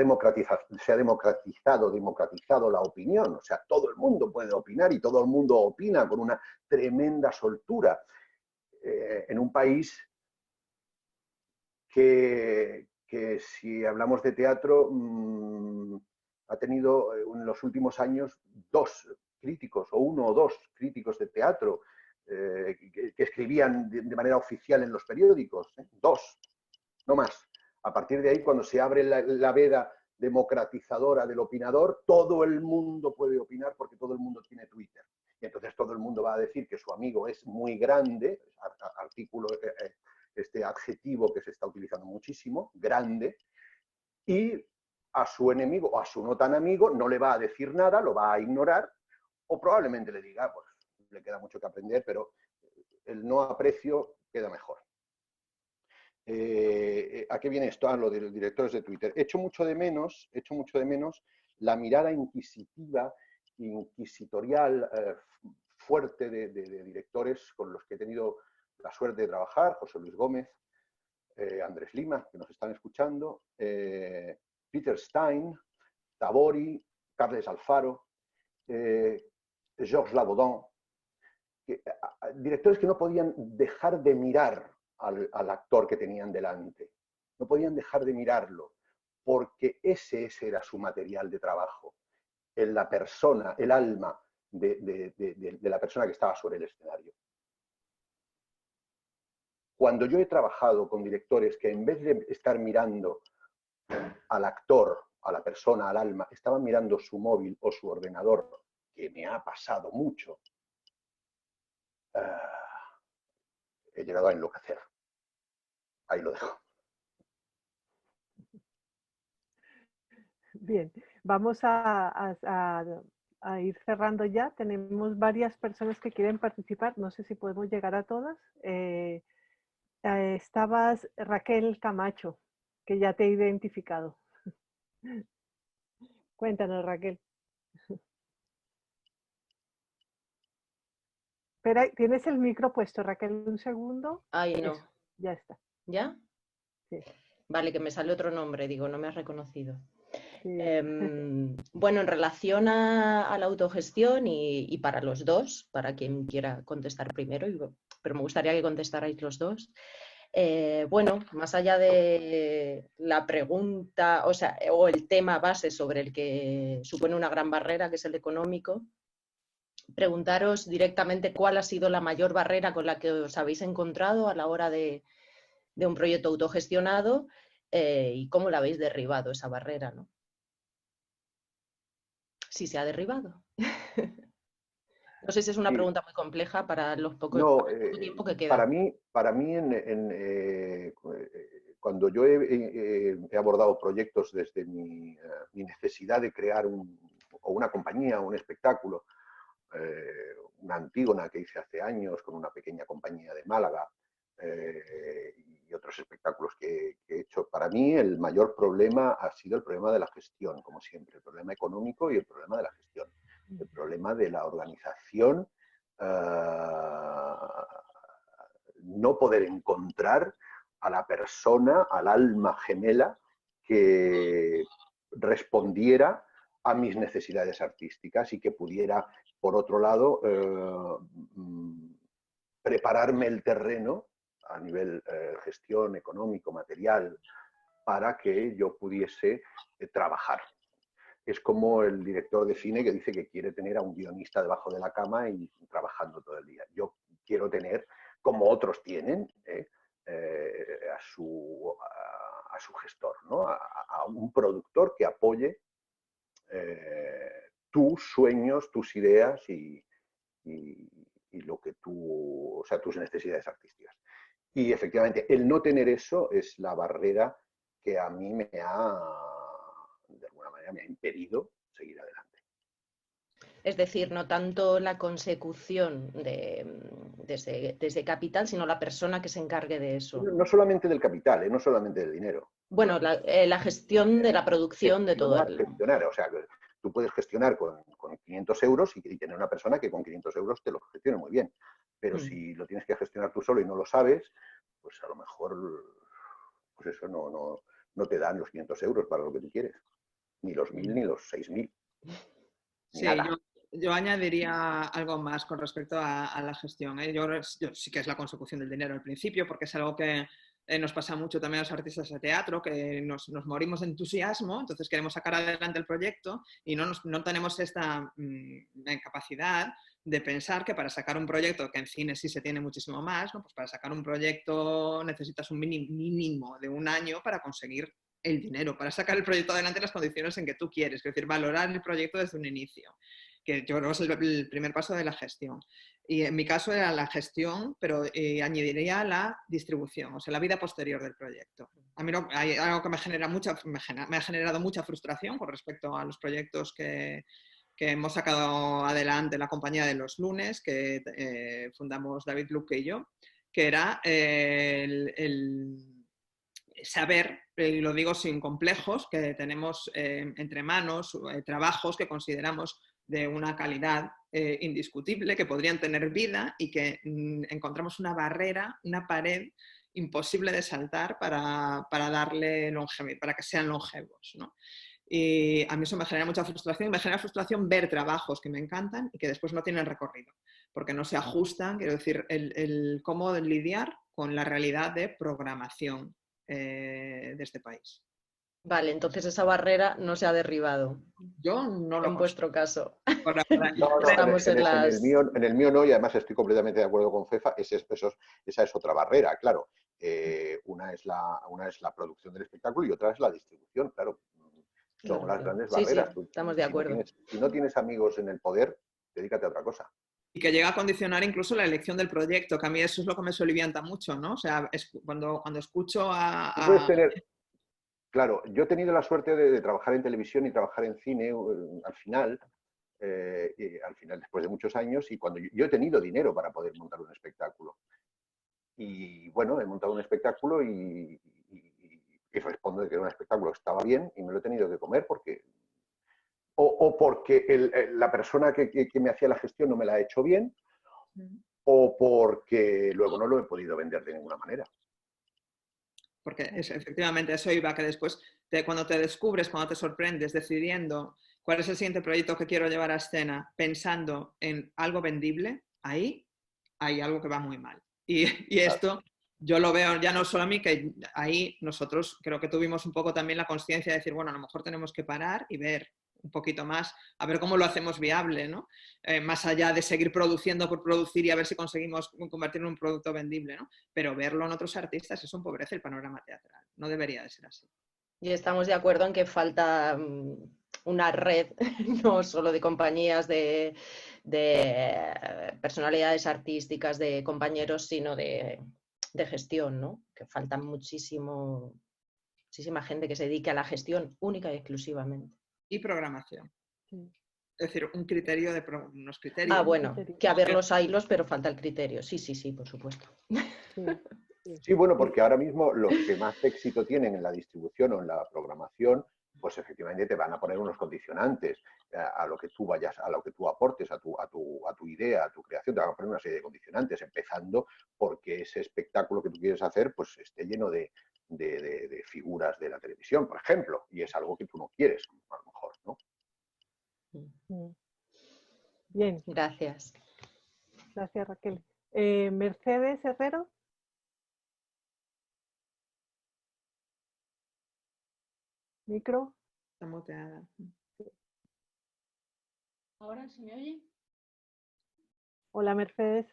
democratizado la opinión, o sea, todo el mundo puede opinar y todo el mundo opina con una tremenda soltura en un país que si hablamos de teatro ha tenido en los últimos años dos críticos o uno o dos críticos de teatro que escribían de manera oficial en los periódicos, 2, no más. A partir de ahí, cuando se abre la veda democratizadora del opinador, todo el mundo puede opinar porque todo el mundo tiene Twitter. Y entonces todo el mundo va a decir que su amigo es muy grande, artículo, este adjetivo que se está utilizando muchísimo, grande, y a su enemigo o a su no tan amigo no le va a decir nada, lo va a ignorar, o probablemente le diga, pues le queda mucho que aprender, pero el no aprecio queda mejor. ¿A qué viene esto? A lo de los directores de Twitter. Echo mucho de menos la mirada inquisitiva, inquisitorial, fuerte de directores con los que he tenido la suerte de trabajar, José Luis Gómez, Andrés Lima, que nos están escuchando, Peter Stein, Tabori, Carles Alfaro, Georges Labaudon, directores que no podían dejar de mirar al actor que tenían delante. No podían dejar de mirarlo, porque ese era su material de trabajo, en la persona, el alma de la persona que estaba sobre el escenario. Cuando yo he trabajado con directores que en vez de estar mirando al actor, a la persona, al alma, estaban mirando su móvil o su ordenador, que me ha pasado mucho, he llegado a enloquecer. Ahí lo dejo. Bien, vamos a ir cerrando ya. Tenemos varias personas que quieren participar. No sé si podemos llegar a todas. Estabas Raquel Camacho, que ya te he identificado. Cuéntanos, Raquel. Espera, ¿tienes el micro puesto, Raquel? Un segundo. Ahí no. Eso, ya está. ¿Ya? Sí. Vale, que me sale otro nombre, digo, no me has reconocido. Sí. Bueno, en relación a la autogestión y para los dos, para quien quiera contestar primero, pero me gustaría que contestarais los dos. Bueno, más allá de la pregunta, o el tema base sobre el que supone una gran barrera, que es el económico, preguntaros directamente cuál ha sido la mayor barrera con la que os habéis encontrado a la hora de un proyecto autogestionado y cómo la habéis derribado esa barrera, ¿no? Si se ha derribado. No sé si es una pregunta muy compleja para el poco tiempo que queda. Para mí cuando yo he abordado proyectos desde mi necesidad de crear una compañía, un espectáculo, una Antígona que hice hace años con una pequeña compañía de Málaga y otros espectáculos que he hecho, para mí el mayor problema ha sido el problema de la gestión, como siempre, el problema económico y el problema de la gestión. El problema de la organización, no poder encontrar a la persona, al alma gemela que respondiera a mis necesidades artísticas y que pudiera, por otro lado, prepararme el terreno a nivel gestión económico, material, para que yo pudiese trabajar. Es como el director de cine que dice que quiere tener a un guionista debajo de la cama y trabajando todo el día. Yo quiero tener, como otros tienen, a su gestor, ¿no? A un productor que apoye tus sueños, tus ideas y lo que tú, o sea, tus necesidades artísticas. Y efectivamente, el no tener eso es la barrera que a mí de alguna manera, me ha impedido seguir adelante. Es decir, no tanto la consecución de ese capital, sino la persona que se encargue de eso. No solamente del capital, no solamente del dinero. Bueno, la gestión de la producción de todo. Gestionar, o sea, tú puedes gestionar con 500 euros y tener una persona que con 500 euros te lo gestione muy bien. Pero si lo tienes que gestionar tú solo y no lo sabes, pues a lo mejor pues eso no te dan los 500 euros para lo que tú quieres. Ni los 1.000 ni los 6.000. Sí, yo añadiría algo más con respecto a la gestión. Yo sí que es la consecución del dinero al principio, porque es algo que nos pasa mucho también a los artistas de teatro, que nos morimos de entusiasmo, entonces queremos sacar adelante el proyecto y no tenemos esta capacidad de pensar que para sacar un proyecto, que en cine sí se tiene muchísimo más, ¿no? Pues para sacar un proyecto necesitas un mínimo de un año para conseguir el dinero, para sacar el proyecto adelante en las condiciones en que tú quieres, es decir, valorar el proyecto desde un inicio, que yo creo que es el primer paso de la gestión. Y en mi caso era la gestión, pero añadiría la distribución, o sea, la vida posterior del proyecto. A mí hay algo que me ha generado mucha frustración con respecto a los proyectos que hemos sacado adelante la compañía de los lunes, que fundamos David Luque y yo, que era el saber, y lo digo sin complejos, que tenemos entre manos trabajos que consideramos de una calidad indiscutible, que podrían tener vida y que encontramos una barrera, una pared imposible de saltar para darle longevidad, para que sean longevos, ¿no? Y a mí eso me genera mucha frustración. Me genera frustración ver trabajos que me encantan y que después no tienen recorrido, porque no se ajustan, quiero decir, el cómo lidiar con la realidad de programación de este país. Vale, entonces esa barrera no se ha derribado. Yo no lo en vuestro caso. Estamos en el mío no, y además estoy completamente de acuerdo con Fefa, esa es otra barrera, claro. Una es la producción del espectáculo y otra es la distribución, claro. Son las grandes barreras. Sí, estamos de acuerdo. Si no tienes amigos en el poder, dedícate a otra cosa. Y que llega a condicionar incluso la elección del proyecto, que a mí eso es lo que me solivianta mucho, ¿no? O sea, cuando escucho Puedes tener... Claro, yo he tenido la suerte de trabajar en televisión y trabajar en cine al final, después de muchos años, y cuando yo he tenido dinero para poder montar un espectáculo. Y bueno, he montado un espectáculo y respondo de que era un espectáculo que estaba bien y me lo he tenido que comer porque... O porque la persona que me hacía la gestión no me la ha hecho bien, o porque luego no lo he podido vender de ninguna manera. Porque efectivamente eso iba, que después cuando te descubres, cuando te sorprendes decidiendo cuál es el siguiente proyecto que quiero llevar a escena, pensando en algo vendible, ahí hay algo que va muy mal. Y esto yo lo veo ya no solo a mí, que ahí nosotros creo que tuvimos un poco también la consciencia de decir, bueno, a lo mejor tenemos que parar y ver un poquito más, a ver cómo lo hacemos viable, ¿no? Más allá de seguir produciendo por producir y a ver si conseguimos convertirlo en un producto vendible, ¿no? Pero verlo en otros artistas, eso empobrece el panorama teatral. No debería de ser así. Y estamos de acuerdo en que falta una red, no solo de compañías, de personalidades artísticas, de compañeros, sino de gestión, ¿no? Que falta muchísima gente que se dedique a la gestión única y exclusivamente. Y programación. Sí. Es decir, un criterio de unos criterios. Ah, bueno, que a ver los hilos, pero falta el criterio. Sí, por supuesto. Sí, bueno, porque ahora mismo los que más éxito tienen en la distribución o en la programación, pues efectivamente te van a poner unos condicionantes a lo que tú vayas, a lo que tú aportes, a tu idea, a tu creación, te van a poner una serie de condicionantes, empezando porque ese espectáculo que tú quieres hacer pues esté lleno de figuras de la televisión, por ejemplo, y es algo que tú no quieres, a lo mejor, ¿no? Bien. Gracias. Gracias, Raquel. Mercedes Herrero. Micro. Está muteada. ¿Ahora se me oye? Hola, Mercedes.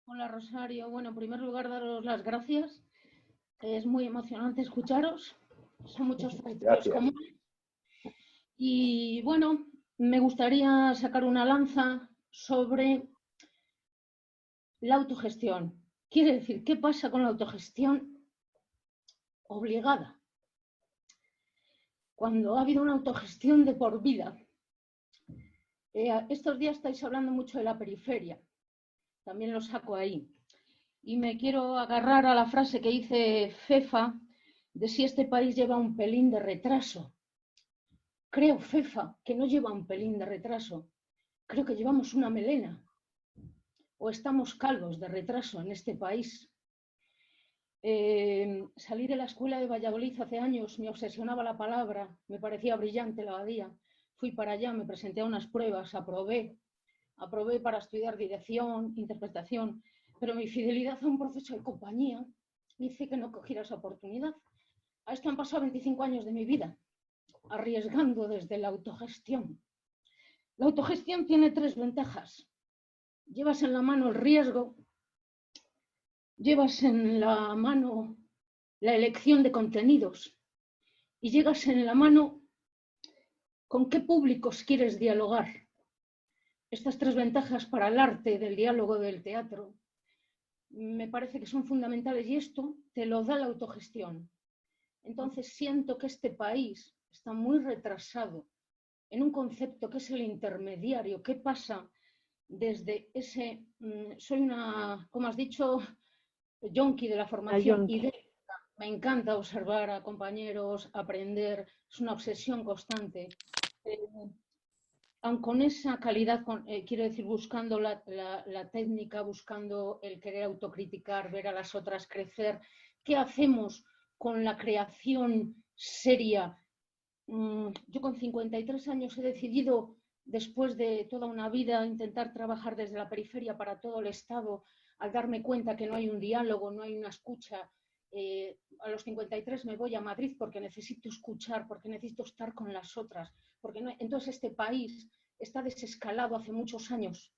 Hola, Rosario. Bueno, en primer lugar, daros las gracias. Es muy emocionante escucharos. Son muchos territorios comunes. Y bueno, me gustaría sacar una lanza sobre la autogestión. Quiere decir, ¿qué pasa con la autogestión obligada? Cuando ha habido una autogestión de por vida. Estos días estáis hablando mucho de la periferia. También lo saco ahí. Y me quiero agarrar a la frase que dice Fefa de si este país lleva un pelín de retraso. Creo, Fefa, que no lleva un pelín de retraso. Creo que llevamos una melena. O estamos calvos de retraso en este país. Salí de la escuela de Valladolid hace años, me obsesionaba la palabra, me parecía brillante la abadía. Fui para allá, me presenté a unas pruebas, aprobé para estudiar dirección, interpretación, pero mi fidelidad a un proceso de compañía hice que no cogiera esa oportunidad. A esto han pasado 25 años de mi vida, arriesgando desde la autogestión. La autogestión tiene 3 ventajas. Llevas en la mano el riesgo, llevas en la mano la elección de contenidos y llegas en la mano con qué públicos quieres dialogar. Estas 3 ventajas para el arte del diálogo del teatro me parece que son fundamentales y esto te lo da la autogestión. Entonces siento que este país está muy retrasado en un concepto que es el intermediario. ¿Qué pasa desde ese... soy una, como has dicho, yonki de la formación idéntica. Me encanta observar a compañeros, aprender, es una obsesión constante. Aun con esa calidad, quiero decir, buscando la técnica, buscando el querer autocriticar, ver a las otras crecer. ¿Qué hacemos con la creación seria? Yo con 53 años he decidido, después de toda una vida, intentar trabajar desde la periferia para todo el Estado, al darme cuenta que no hay un diálogo, no hay una escucha. A los 53 me voy a Madrid porque necesito escuchar, porque necesito estar con las otras. Porque no, entonces este país está desescalado hace muchos años.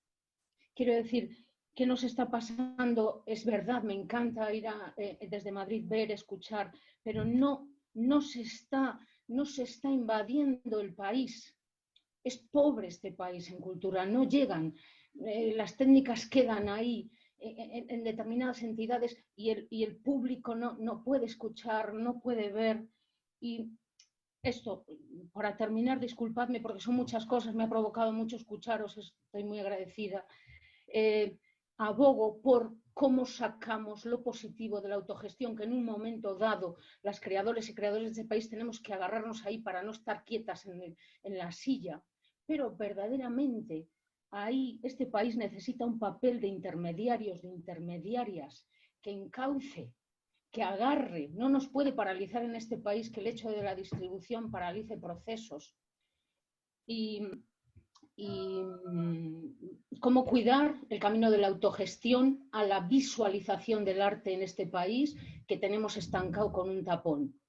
Quiero decir, ¿qué nos está pasando? Es verdad, me encanta ir desde Madrid, ver, escuchar, pero no se está invadiendo el país. Es pobre este país en cultura, no llegan, las técnicas quedan ahí en determinadas entidades y el público no puede escuchar, no puede ver. Y esto, para terminar, disculpadme porque son muchas cosas, me ha provocado mucho escucharos, estoy muy agradecida. Abogo por cómo sacamos lo positivo de la autogestión, que en un momento dado las creadores y creadores de este país tenemos que agarrarnos ahí para no estar quietas en la silla, pero verdaderamente ahí este país necesita un papel de intermediarios, de intermediarias, que encauce, que agarre. No nos puede paralizar en este país que el hecho de la distribución paralice procesos. Y cómo cuidar el camino de la autogestión a la visualización del arte en este país que tenemos estancado con un tapón.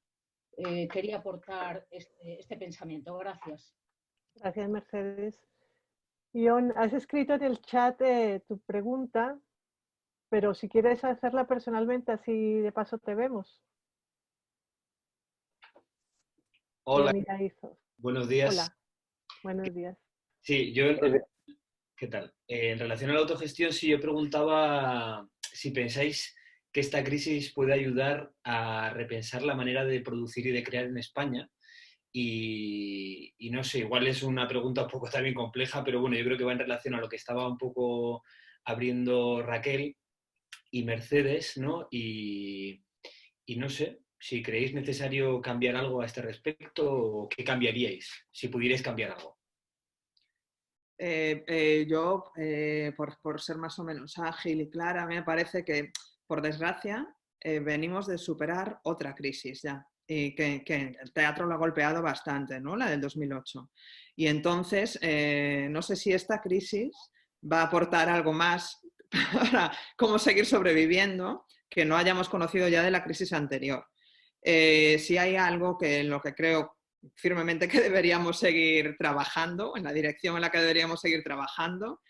Quería aportar este pensamiento. Gracias. Gracias, Mercedes. Ion, has escrito en el chat tu pregunta, pero si quieres hacerla personalmente, así de paso te vemos. Hola, buenos días. Hola, buenos días. Sí, ¿qué tal? En relación a la autogestión, sí, yo preguntaba si pensáis que esta crisis puede ayudar a repensar la manera de producir y de crear en España. Y no sé, igual es una pregunta un poco también compleja, pero bueno, yo creo que va en relación a lo que estaba un poco abriendo Raquel y Mercedes, ¿no? Y no sé, si creéis necesario cambiar algo a este respecto, o qué cambiaríais, si pudierais cambiar algo. Yo, por ser más o menos ágil y clara, me parece que, por desgracia, venimos de superar otra crisis ya, y que el teatro lo ha golpeado bastante, ¿no? La del 2008. Y entonces, no sé si esta crisis va a aportar algo más para cómo seguir sobreviviendo que no hayamos conocido ya de la crisis anterior. Si hay algo que en lo que creo firmemente que deberíamos seguir trabajando, en la dirección en la que deberíamos seguir trabajando,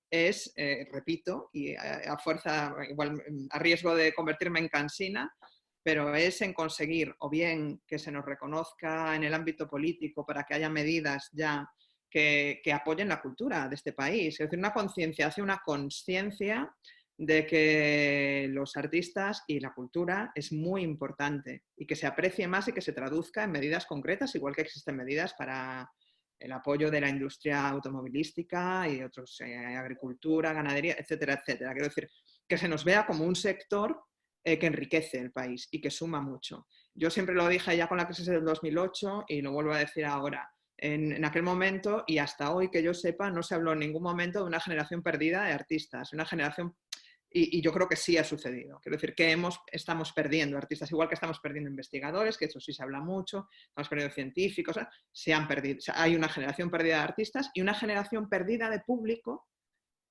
es, repito, y a fuerza, igual a riesgo de convertirme en cansina, pero es en conseguir o bien que se nos reconozca en el ámbito político para que haya medidas ya que apoyen la cultura de este país, es decir, una concienciación, una conciencia de que los artistas y la cultura es muy importante y que se aprecie más y que se traduzca en medidas concretas, igual que existen medidas para el apoyo de la industria automovilística y otros, agricultura, ganadería, etcétera, etcétera. Quiero decir, que se nos vea como un sector que enriquece el país y que suma mucho. Yo siempre lo dije ya con la crisis del 2008 y lo vuelvo a decir ahora. En aquel momento y hasta hoy, que yo sepa, no se habló en ningún momento de una generación perdida de artistas, una generación... Y yo creo que sí ha sucedido. Quiero decir que estamos perdiendo artistas, igual que estamos perdiendo investigadores, que eso sí se habla mucho, estamos perdiendo científicos, se han perdido. O sea, hay una generación perdida de artistas y una generación perdida de público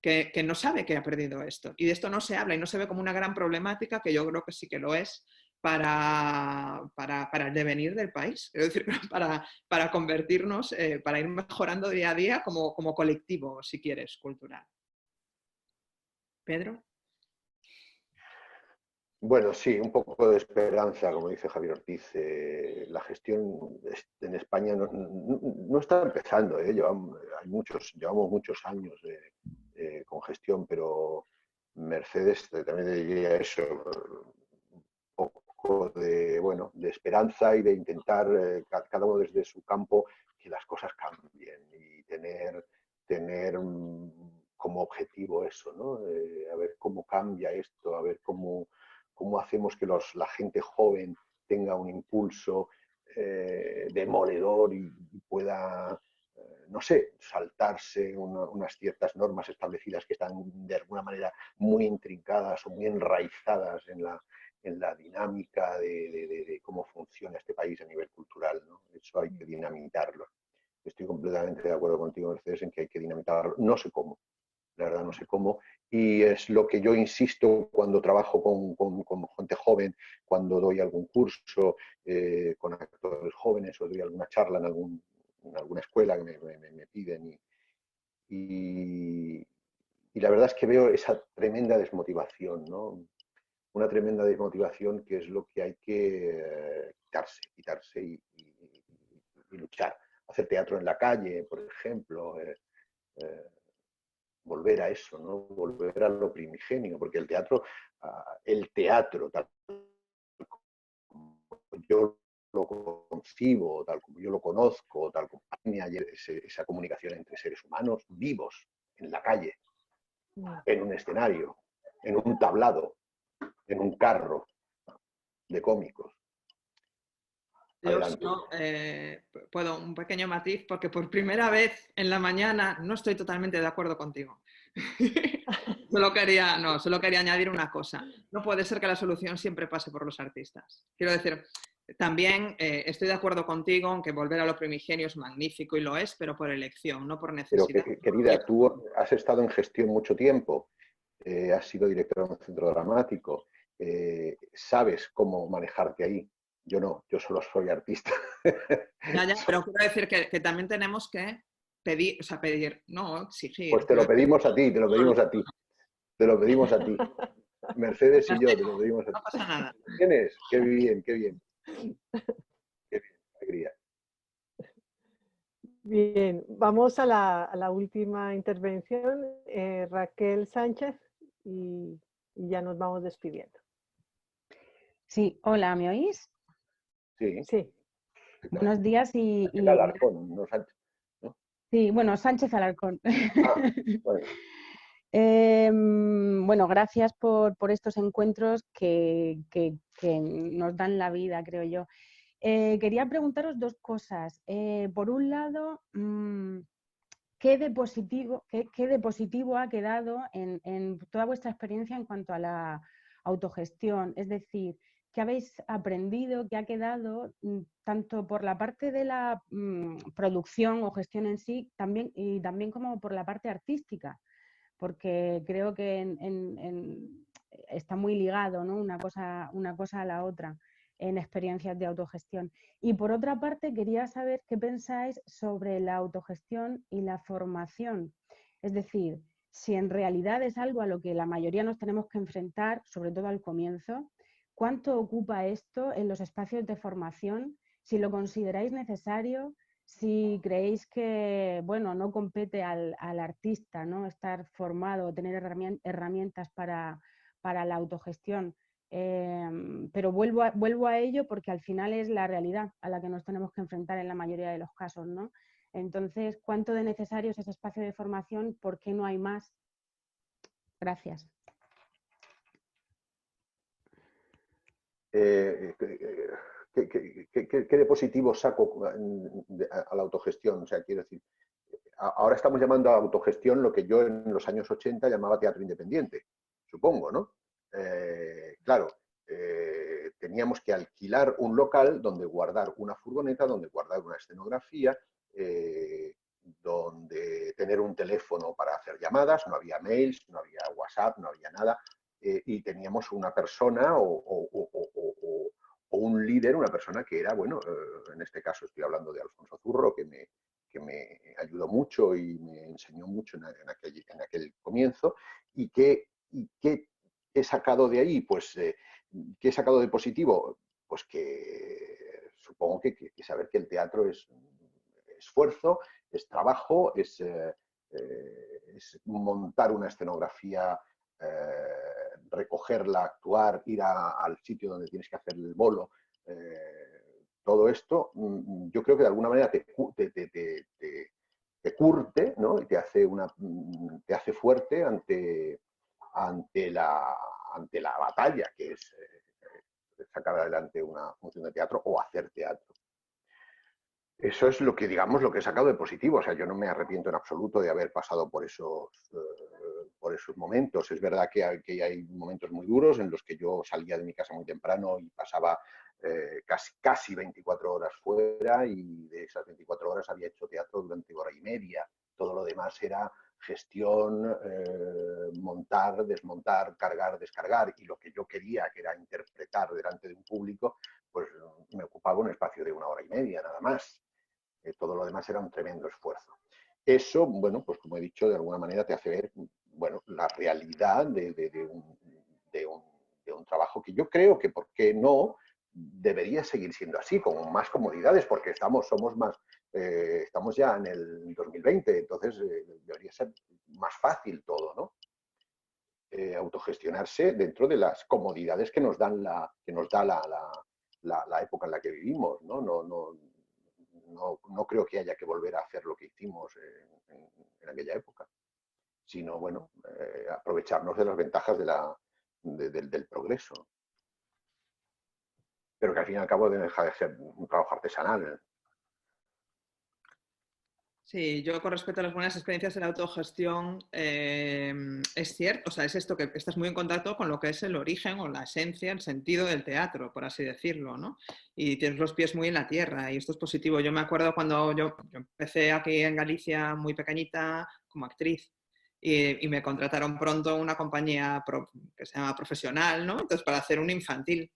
que no sabe que ha perdido esto. Y de esto no se habla y no se ve como una gran problemática, que yo creo que sí que lo es para el devenir del país. Es decir, para convertirnos, para ir mejorando día a día como colectivo, si quieres, cultural. ¿Pedro? Bueno, sí, un poco de esperanza, como dice Javier Ortiz. La gestión en España no está empezando, llevamos muchos años con gestión, pero Mercedes también diría eso, un poco de esperanza y de intentar, cada uno desde su campo, que las cosas cambien y tener como objetivo eso, ¿no? A ver cómo cambia esto, a ver cómo hacemos que la gente joven tenga un impulso demoledor y pueda, no sé, saltarse unas ciertas normas establecidas que están de alguna manera muy intrincadas o muy enraizadas en la dinámica de cómo funciona este país a nivel cultural, ¿no? Eso hay que dinamitarlo. Estoy completamente de acuerdo contigo, Mercedes, en que hay que dinamitarlo. No sé cómo, la verdad no sé cómo, y es lo que yo insisto cuando trabajo con gente joven, cuando doy algún curso con actores jóvenes o doy alguna charla en alguna escuela que me piden. Y la verdad es que veo esa tremenda desmotivación, ¿no? Una tremenda desmotivación que es lo que hay que quitarse y luchar. Hacer teatro en la calle, por ejemplo, volver a eso, ¿no? Volver a lo primigenio, porque el teatro, tal como yo lo concibo, tal como yo lo conozco, tal como esa comunicación entre seres humanos vivos, en la calle, en un escenario, en un tablado, en un carro de cómicos. Yo puedo un pequeño matiz, porque por primera vez en la mañana no estoy totalmente de acuerdo contigo. Solo quería añadir una cosa. No puede ser que la solución siempre pase por los artistas. Quiero decir, también estoy de acuerdo contigo, aunque volver a lo primigenio es magnífico y lo es, pero por elección, no por necesidad. Pero, querida, tú has estado en gestión mucho tiempo, has sido directora de un centro dramático, sabes cómo manejarte ahí. Yo no, yo solo soy artista. Ya, pero quiero decir que también tenemos que pedir, no, exigir. Pues te lo pedimos a ti, te lo pedimos a ti. Te lo pedimos a ti. Mercedes y yo te lo pedimos a ti. No pasa nada. ¿Tienes? Qué bien, qué bien. Qué bien, alegría. Bien, vamos a la última intervención, Raquel Sánchez, y ya nos vamos despidiendo. Sí, hola, ¿me oís? Sí. Sí. Buenos días y Alarcón, no Sánchez, ¿no? Sí, bueno, Sánchez Alarcón. Bueno. Bueno, gracias por estos encuentros que nos dan la vida, creo yo. Quería preguntaros dos cosas. Por un lado, ¿qué de positivo ha quedado en toda vuestra experiencia en cuanto a la autogestión? Es decir, ¿qué habéis aprendido, qué ha quedado tanto por la parte de la producción o gestión en sí, y también como por la parte artística? Porque creo que está muy ligado, ¿no? una cosa a la otra en experiencias de autogestión. Y por otra parte, quería saber qué pensáis sobre la autogestión y la formación. Es decir, si en realidad es algo a lo que la mayoría nos tenemos que enfrentar, sobre todo al comienzo, ¿cuánto ocupa esto en los espacios de formación? Si lo consideráis necesario, si creéis que, bueno, no compete al artista, ¿no? Estar formado o tener herramientas para la autogestión. Pero vuelvo a ello porque al final es la realidad a la que nos tenemos que enfrentar en la mayoría de los casos, ¿no? Entonces, ¿cuánto de necesario es ese espacio de formación? ¿Por qué no hay más? Gracias. ¿Qué de positivo saco a la autogestión? O sea, quiero decir, ahora estamos llamando a autogestión lo que yo en los años 80 llamaba teatro independiente, supongo, ¿no? Claro, teníamos que alquilar un local donde guardar una furgoneta, donde guardar una escenografía, donde tener un teléfono para hacer llamadas, no había mails, no había WhatsApp, no había nada, y teníamos una persona o un líder, una persona que era, bueno, en este caso estoy hablando de Alfonso Zurro, que me ayudó mucho y me enseñó mucho en aquel comienzo, y que he sacado de ahí, pues, ¿qué he sacado de positivo? Pues que supongo que saber que el teatro es esfuerzo, es trabajo, es montar una escenografía, recogerla, actuar, ir al sitio donde tienes que hacer el bolo. Todo esto, yo creo que de alguna manera te curte, ¿no? Y te hace fuerte ante la batalla que es sacar adelante una función de teatro o hacer teatro. Eso es lo que, digamos, lo que he sacado de positivo. O sea, yo no me arrepiento en absoluto de haber pasado por esos momentos. Es verdad que hay momentos muy duros en los que yo salía de mi casa muy temprano y pasaba casi 24 horas fuera, y de esas 24 horas había hecho teatro durante hora y media. Todo lo demás era gestión, montar, desmontar, cargar, descargar, y lo que yo quería, que era interpretar delante de un público, pues me ocupaba un espacio de 1 hora y media, nada más. Todo lo demás era un tremendo esfuerzo. Eso, bueno, pues como he dicho, de alguna manera te hace ver, bueno, la realidad de un trabajo que yo creo que, ¿por qué no?, debería seguir siendo así, con más comodidades, porque estamos ya en el 2020, entonces debería ser más fácil todo, ¿no? Autogestionarse dentro de las comodidades que nos da la época en la que vivimos, ¿no? No creo que haya que volver a hacer lo que hicimos en aquella época, sino, bueno, aprovecharnos de las ventajas del progreso. Pero que al fin y al cabo deja de ser un trabajo artesanal. Sí, yo con respecto a las buenas experiencias en la autogestión, es cierto, o sea, es esto, que estás muy en contacto con lo que es el origen o la esencia, el sentido del teatro, por así decirlo, ¿no? Y tienes los pies muy en la tierra, y esto es positivo. Yo me acuerdo cuando yo empecé aquí en Galicia muy pequeñita como actriz, y me contrataron pronto una compañía que se llama Profesional, ¿no? Entonces, para hacer un infantil,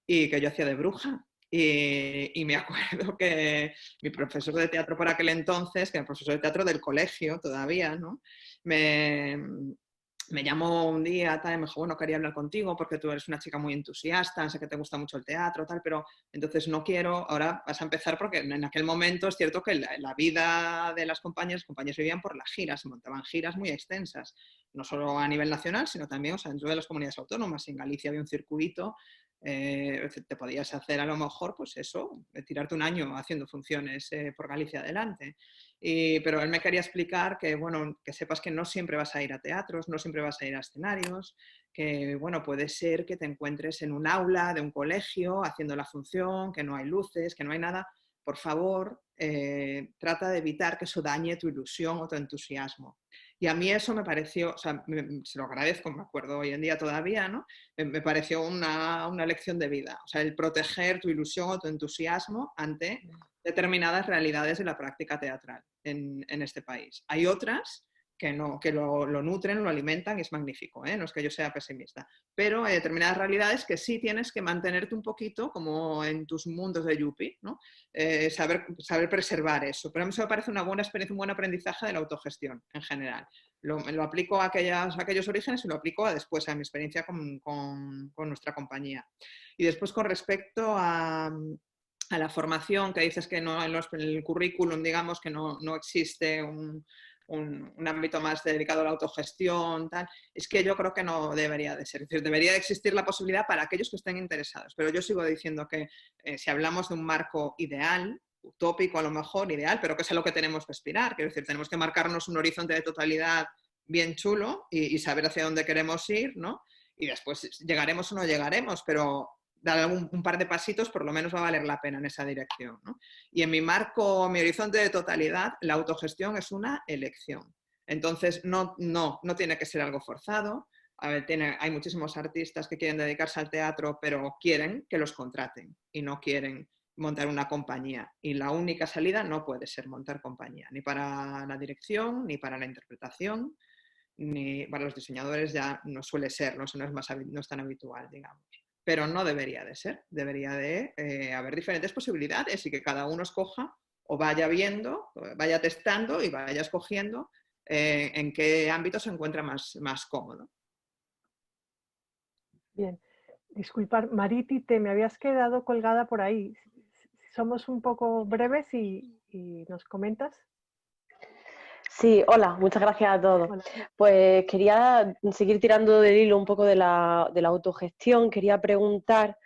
y que yo hacía de bruja. Y me acuerdo que mi profesor de teatro por aquel entonces, que era el profesor de teatro del colegio todavía, ¿no?, me llamó un día tal, y me dijo, bueno, quería hablar contigo porque tú eres una chica muy entusiasta, sé que te gusta mucho el teatro, tal, pero entonces no quiero, ahora vas a empezar, porque en aquel momento es cierto que la vida de las compañías vivían por las giras, se montaban giras muy extensas, no solo a nivel nacional, sino también, o sea, dentro de las comunidades autónomas. En Galicia había un circuito, te podías hacer a lo mejor, pues eso, tirarte un año haciendo funciones por Galicia adelante. Pero él me quería explicar que, bueno, que sepas que no siempre vas a ir a teatros, no siempre vas a ir a escenarios, que, bueno, puede ser que te encuentres en un aula de un colegio haciendo la función, que no hay luces, que no hay nada. Por favor, trata de evitar que eso dañe tu ilusión o tu entusiasmo. Y a mí eso me pareció, o sea, se lo agradezco, me acuerdo hoy en día todavía, ¿no? Me pareció una lección de vida. O sea, el proteger tu ilusión o tu entusiasmo ante determinadas realidades de la práctica teatral en este país. Hay otras que no, que lo nutren, lo alimentan, y es magnífico, ¿eh? No es que yo sea pesimista, pero hay determinadas realidades que sí tienes que mantenerte un poquito como en tus mundos de yuppie, ¿no? Saber preservar eso. Pero a mí eso me parece una buena experiencia, un buen aprendizaje de la autogestión en general. Lo aplico a aquellos orígenes y lo aplico después a mi experiencia con nuestra compañía. Y después, con respecto a la formación, que dices que no, en el currículum, digamos, que no existe un ámbito más dedicado a la autogestión, tal, es que yo creo que no debería de ser. Es decir, debería de existir la posibilidad para aquellos que estén interesados. Pero yo sigo diciendo que si hablamos de un marco ideal, utópico a lo mejor, ideal, pero que es a lo que tenemos que aspirar. Quiero decir, tenemos que marcarnos un horizonte de totalidad bien chulo y saber hacia dónde queremos ir, ¿no? Y después llegaremos o no llegaremos, pero dar un par de pasitos por lo menos va a valer la pena en esa dirección, ¿no? Y en mi marco, mi horizonte de totalidad, la autogestión es una elección. Entonces, no tiene que ser algo forzado. A ver, hay muchísimos artistas que quieren dedicarse al teatro, pero quieren que los contraten y no quieren montar una compañía. Y la única salida no puede ser montar compañía, ni para la dirección, ni para la interpretación, ni para los diseñadores ya no suele ser, no es tan habitual, digamos. Pero no debería de ser, debería de haber diferentes posibilidades y que cada uno escoja o vaya viendo, vaya testando y vaya escogiendo en qué ámbito se encuentra más cómodo. Bien, disculpar, Mariti, te me habías quedado colgada por ahí. Somos un poco breves y nos comentas. Sí, hola, muchas gracias a todos. Hola. Pues quería seguir tirando del hilo un poco de la autogestión. Quería preguntar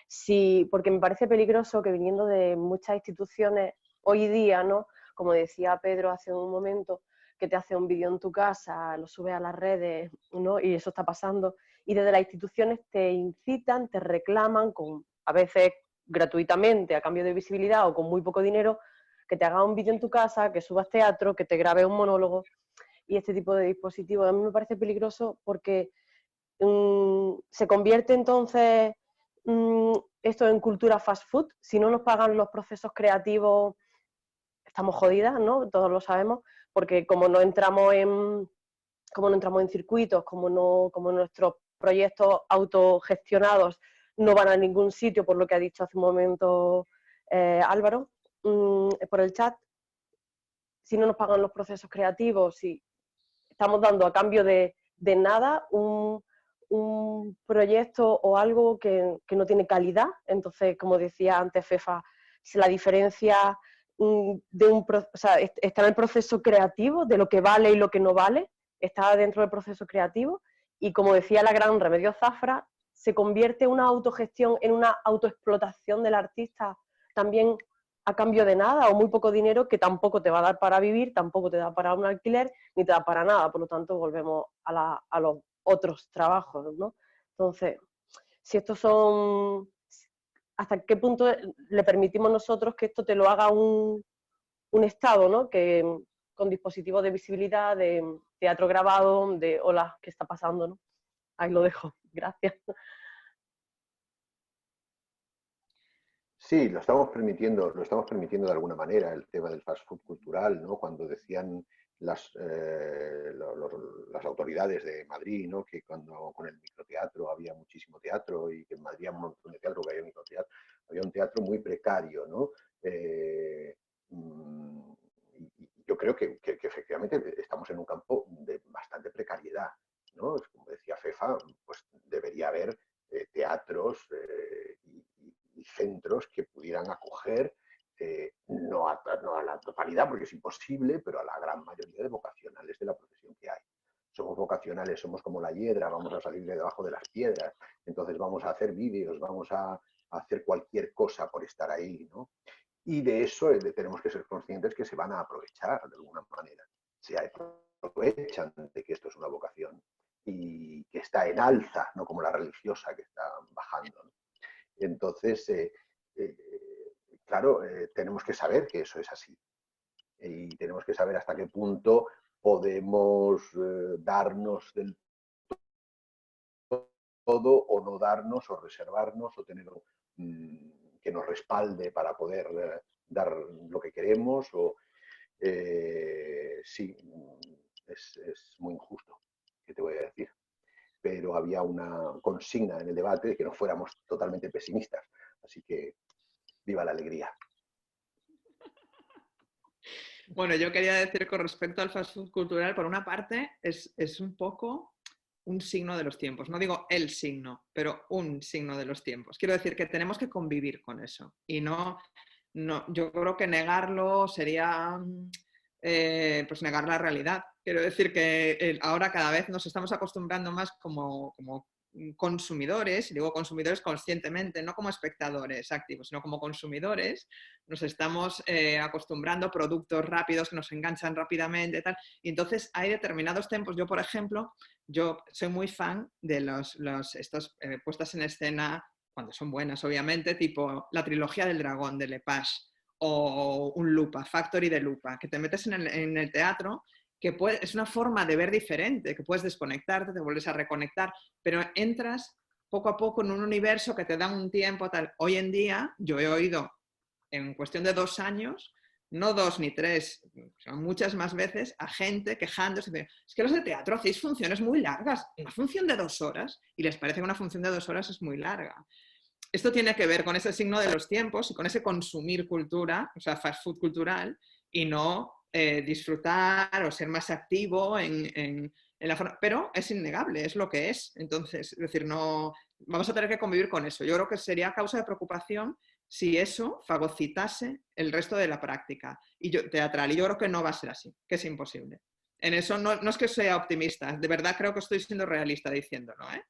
si, porque me parece peligroso que viniendo de muchas instituciones hoy día, ¿no? Como decía Pedro hace un momento, que te hace un vídeo en tu casa, lo subes a las redes, ¿no? Y eso está pasando. Y desde las instituciones te incitan, te reclaman, a veces gratuitamente, a cambio de visibilidad o con muy poco dinero, que te hagas un vídeo en tu casa, que subas teatro, que te grabes un monólogo y este tipo de dispositivos. A mí me parece peligroso porque se convierte entonces esto en cultura fast food. Si no nos pagan los procesos creativos, estamos jodidas, ¿no? Todos lo sabemos, porque como no entramos en circuitos, como nuestros proyectos autogestionados no van a ningún sitio, por lo que ha dicho hace un momento Álvaro, por el chat, si no nos pagan los procesos creativos, si estamos dando a cambio de nada un proyecto o algo que no tiene calidad. Entonces, como decía antes Fefa, la diferencia está en el proceso creativo, de lo que vale y lo que no vale, está dentro del proceso creativo, y como decía la gran Remedios Zafra, se convierte una autogestión en una autoexplotación del artista también a cambio de nada o muy poco dinero, que tampoco te va a dar para vivir, tampoco te da para un alquiler, ni te da para nada. Por lo tanto, volvemos a los otros trabajos, ¿no? Entonces, si estos son... ¿Hasta qué punto le permitimos nosotros que esto te lo haga un Estado, ¿no? Que con dispositivos de visibilidad, de teatro grabado, de hola, ¿qué está pasando, no? Ahí lo dejo. Gracias. Sí, lo estamos permitiendo de alguna manera, el tema del fast food cultural, ¿no? Cuando decían las autoridades de Madrid, ¿no? Que cuando con el microteatro había muchísimo teatro y que en Madrid había un montón de teatro, que había microteatro, había un teatro muy precario, ¿no? Yo creo que efectivamente estamos en un campo de bastante precariedad, ¿no? Como decía Fefa, pues debería haber teatros y centros que pudieran acoger, no a la totalidad, porque es imposible, pero a la gran mayoría de vocacionales de la profesión que hay. Somos vocacionales, somos como la hiedra, vamos a salir de debajo de las piedras, entonces vamos a hacer vídeos, vamos a hacer cualquier cosa por estar ahí, ¿no? Y de eso tenemos que ser conscientes que se van a aprovechar de alguna manera. Se aprovechan de que esto es una vocación y que está en alza, no como la religiosa que está bajando, ¿no? Entonces, claro, tenemos que saber que eso es así. Y tenemos que saber hasta qué punto podemos darnos del todo o no darnos o reservarnos o tener que nos respalde para poder dar lo que queremos. Sí, es muy injusto, ¿qué te voy a decir? Pero había una consigna en el debate de que no fuéramos totalmente pesimistas. Así que viva la alegría. Bueno, yo quería decir con respecto al fast food cultural, por una parte, es un poco un signo de los tiempos. No digo el signo, pero un signo de los tiempos. Quiero decir que tenemos que convivir con eso. Y no yo creo que negarlo sería pues negar la realidad. Quiero decir que ahora cada vez nos estamos acostumbrando más como consumidores, y digo consumidores conscientemente, no como espectadores activos, sino como consumidores, nos estamos acostumbrando a productos rápidos que nos enganchan rápidamente y tal. Y entonces hay determinados tiempos. Yo, por ejemplo, yo soy muy fan de estas puestas en escena, cuando son buenas, obviamente, tipo la trilogía del dragón de Lepage o un Lupa, Factory de Lupa, que te metes en el teatro, que es una forma de ver diferente, que puedes desconectarte, te vuelves a reconectar, pero entras poco a poco en un universo que te da un tiempo tal. Hoy en día yo he oído en cuestión de 2 años, no 2 ni 3, sino muchas más veces, a gente quejándose de, es que los de teatro hacéis funciones muy largas, una función de 2 horas, y les parece que una función de 2 horas es muy larga. Esto tiene que ver con ese signo de los tiempos y con ese consumir cultura, o sea, fast food cultural, y no disfrutar o ser más activo en la forma. Pero es innegable, es lo que es. Entonces, es decir, no, vamos a tener que convivir con eso. Yo creo que sería causa de preocupación si eso fagocitase el resto de la práctica teatral. Y yo creo que no va a ser así, que es imposible. En eso no es que sea optimista, de verdad creo que estoy siendo realista diciéndolo, ¿eh?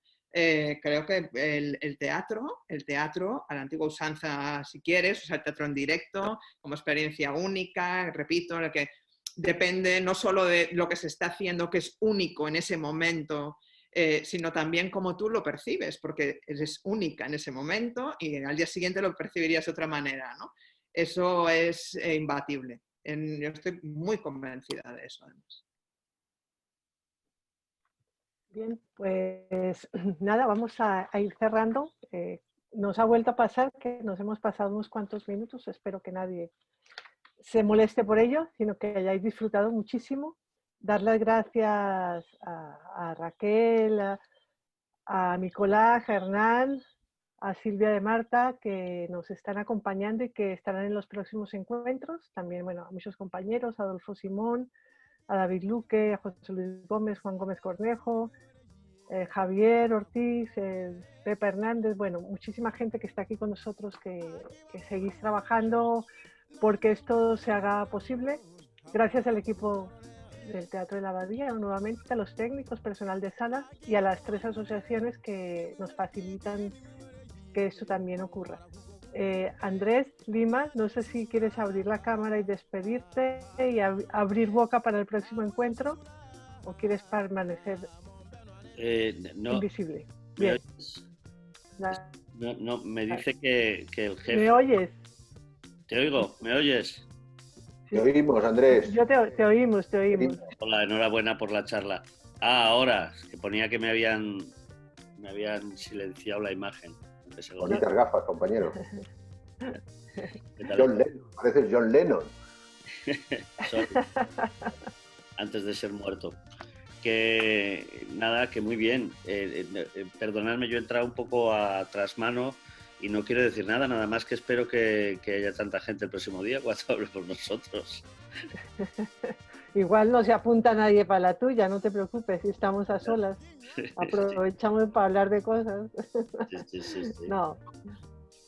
Creo que el teatro, a la antigua usanza, si quieres, o sea, el teatro en directo, como experiencia única, repito, el que depende no solo de lo que se está haciendo, que es único en ese momento, sino también cómo tú lo percibes, porque eres única en ese momento y al día siguiente lo percibirías de otra manera, ¿no? Eso es imbatible. Yo estoy muy convencida de eso, además. Bien, pues nada, vamos a ir cerrando. Nos ha vuelto a pasar que nos hemos pasado unos cuantos minutos. Espero que nadie se moleste por ello, sino que hayáis disfrutado muchísimo. Dar las gracias a Raquel, a Nicolás, a Hernán, a Silvia de Marta, que nos están acompañando y que estarán en los próximos encuentros. También, bueno, a muchos compañeros, a Adolfo Simón, a David Luque, a José Luis Gómez, Juan Gómez Cornejo, Javier Ortiz, Pepa Hernández, bueno, muchísima gente que está aquí con nosotros, que seguís trabajando porque esto se haga posible. Gracias al equipo del Teatro de la Abadía, nuevamente a los técnicos, personal de sala y a las 3 asociaciones que nos facilitan que esto también ocurra. Andrés Lima, no sé si quieres abrir la cámara y despedirte y abrir boca para el próximo encuentro o quieres permanecer no, invisible. Bien. No, me dice que el jefe... ¿Me oyes? Te oigo, ¿me oyes? Te oímos, Andrés. Yo te oímos, te oímos. Hola, enhorabuena por la charla. Ahora, que ponía que me habían silenciado la imagen. Bonitas gafas, compañero. John Lennon, pareces John Lennon. Antes de ser muerto. Que nada, que muy bien. Perdonadme, yo he entrado un poco a trasmano y no quiero decir nada más que espero que haya tanta gente el próximo día cuando hable por nosotros. Igual no se apunta nadie para la tuya, no te preocupes, si estamos a solas. Aprovechamos para hablar de cosas. Sí. No,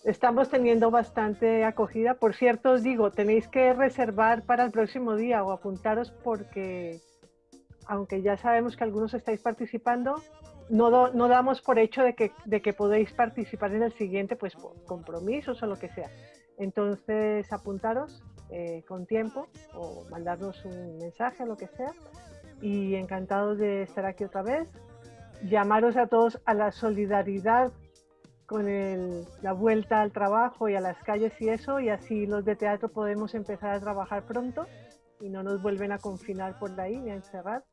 estamos teniendo bastante acogida. Por cierto, os digo, tenéis que reservar para el próximo día o apuntaros porque, aunque ya sabemos que algunos estáis participando, no damos por hecho de que podéis participar en el siguiente, pues por compromisos o lo que sea. Entonces, apuntaros con tiempo o mandarnos un mensaje o lo que sea. Y encantados de estar aquí otra vez. Llamaros a todos a la solidaridad con la vuelta al trabajo y a las calles y eso, y así los de teatro podemos empezar a trabajar pronto y no nos vuelven a confinar por ahí ni a encerrar.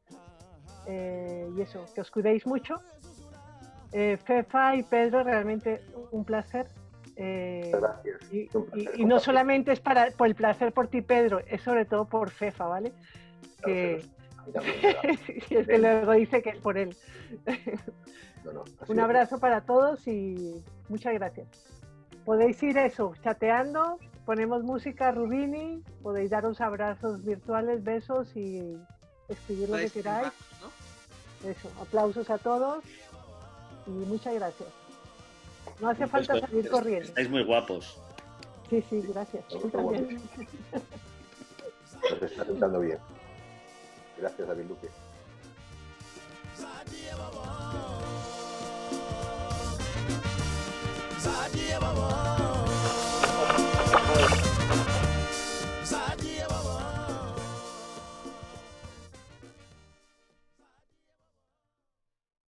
Y eso, que os cuidéis mucho. Fefa y Pedro, realmente un placer. Gracias. Y no solamente es por el placer por ti, Pedro, es sobre todo por Fefa, ¿vale? Que es que luego dice que es por él. Un abrazo para todos y muchas gracias. Podéis ir eso, chateando, ponemos música Rubini, podéis daros abrazos virtuales, besos y escribir lo que queráis. Eso, aplausos a todos y muchas gracias. No hace falta salir corriendo. Estáis muy guapos. Sí, gracias. Tú también. Nos está sentando bien. Gracias, David Luque.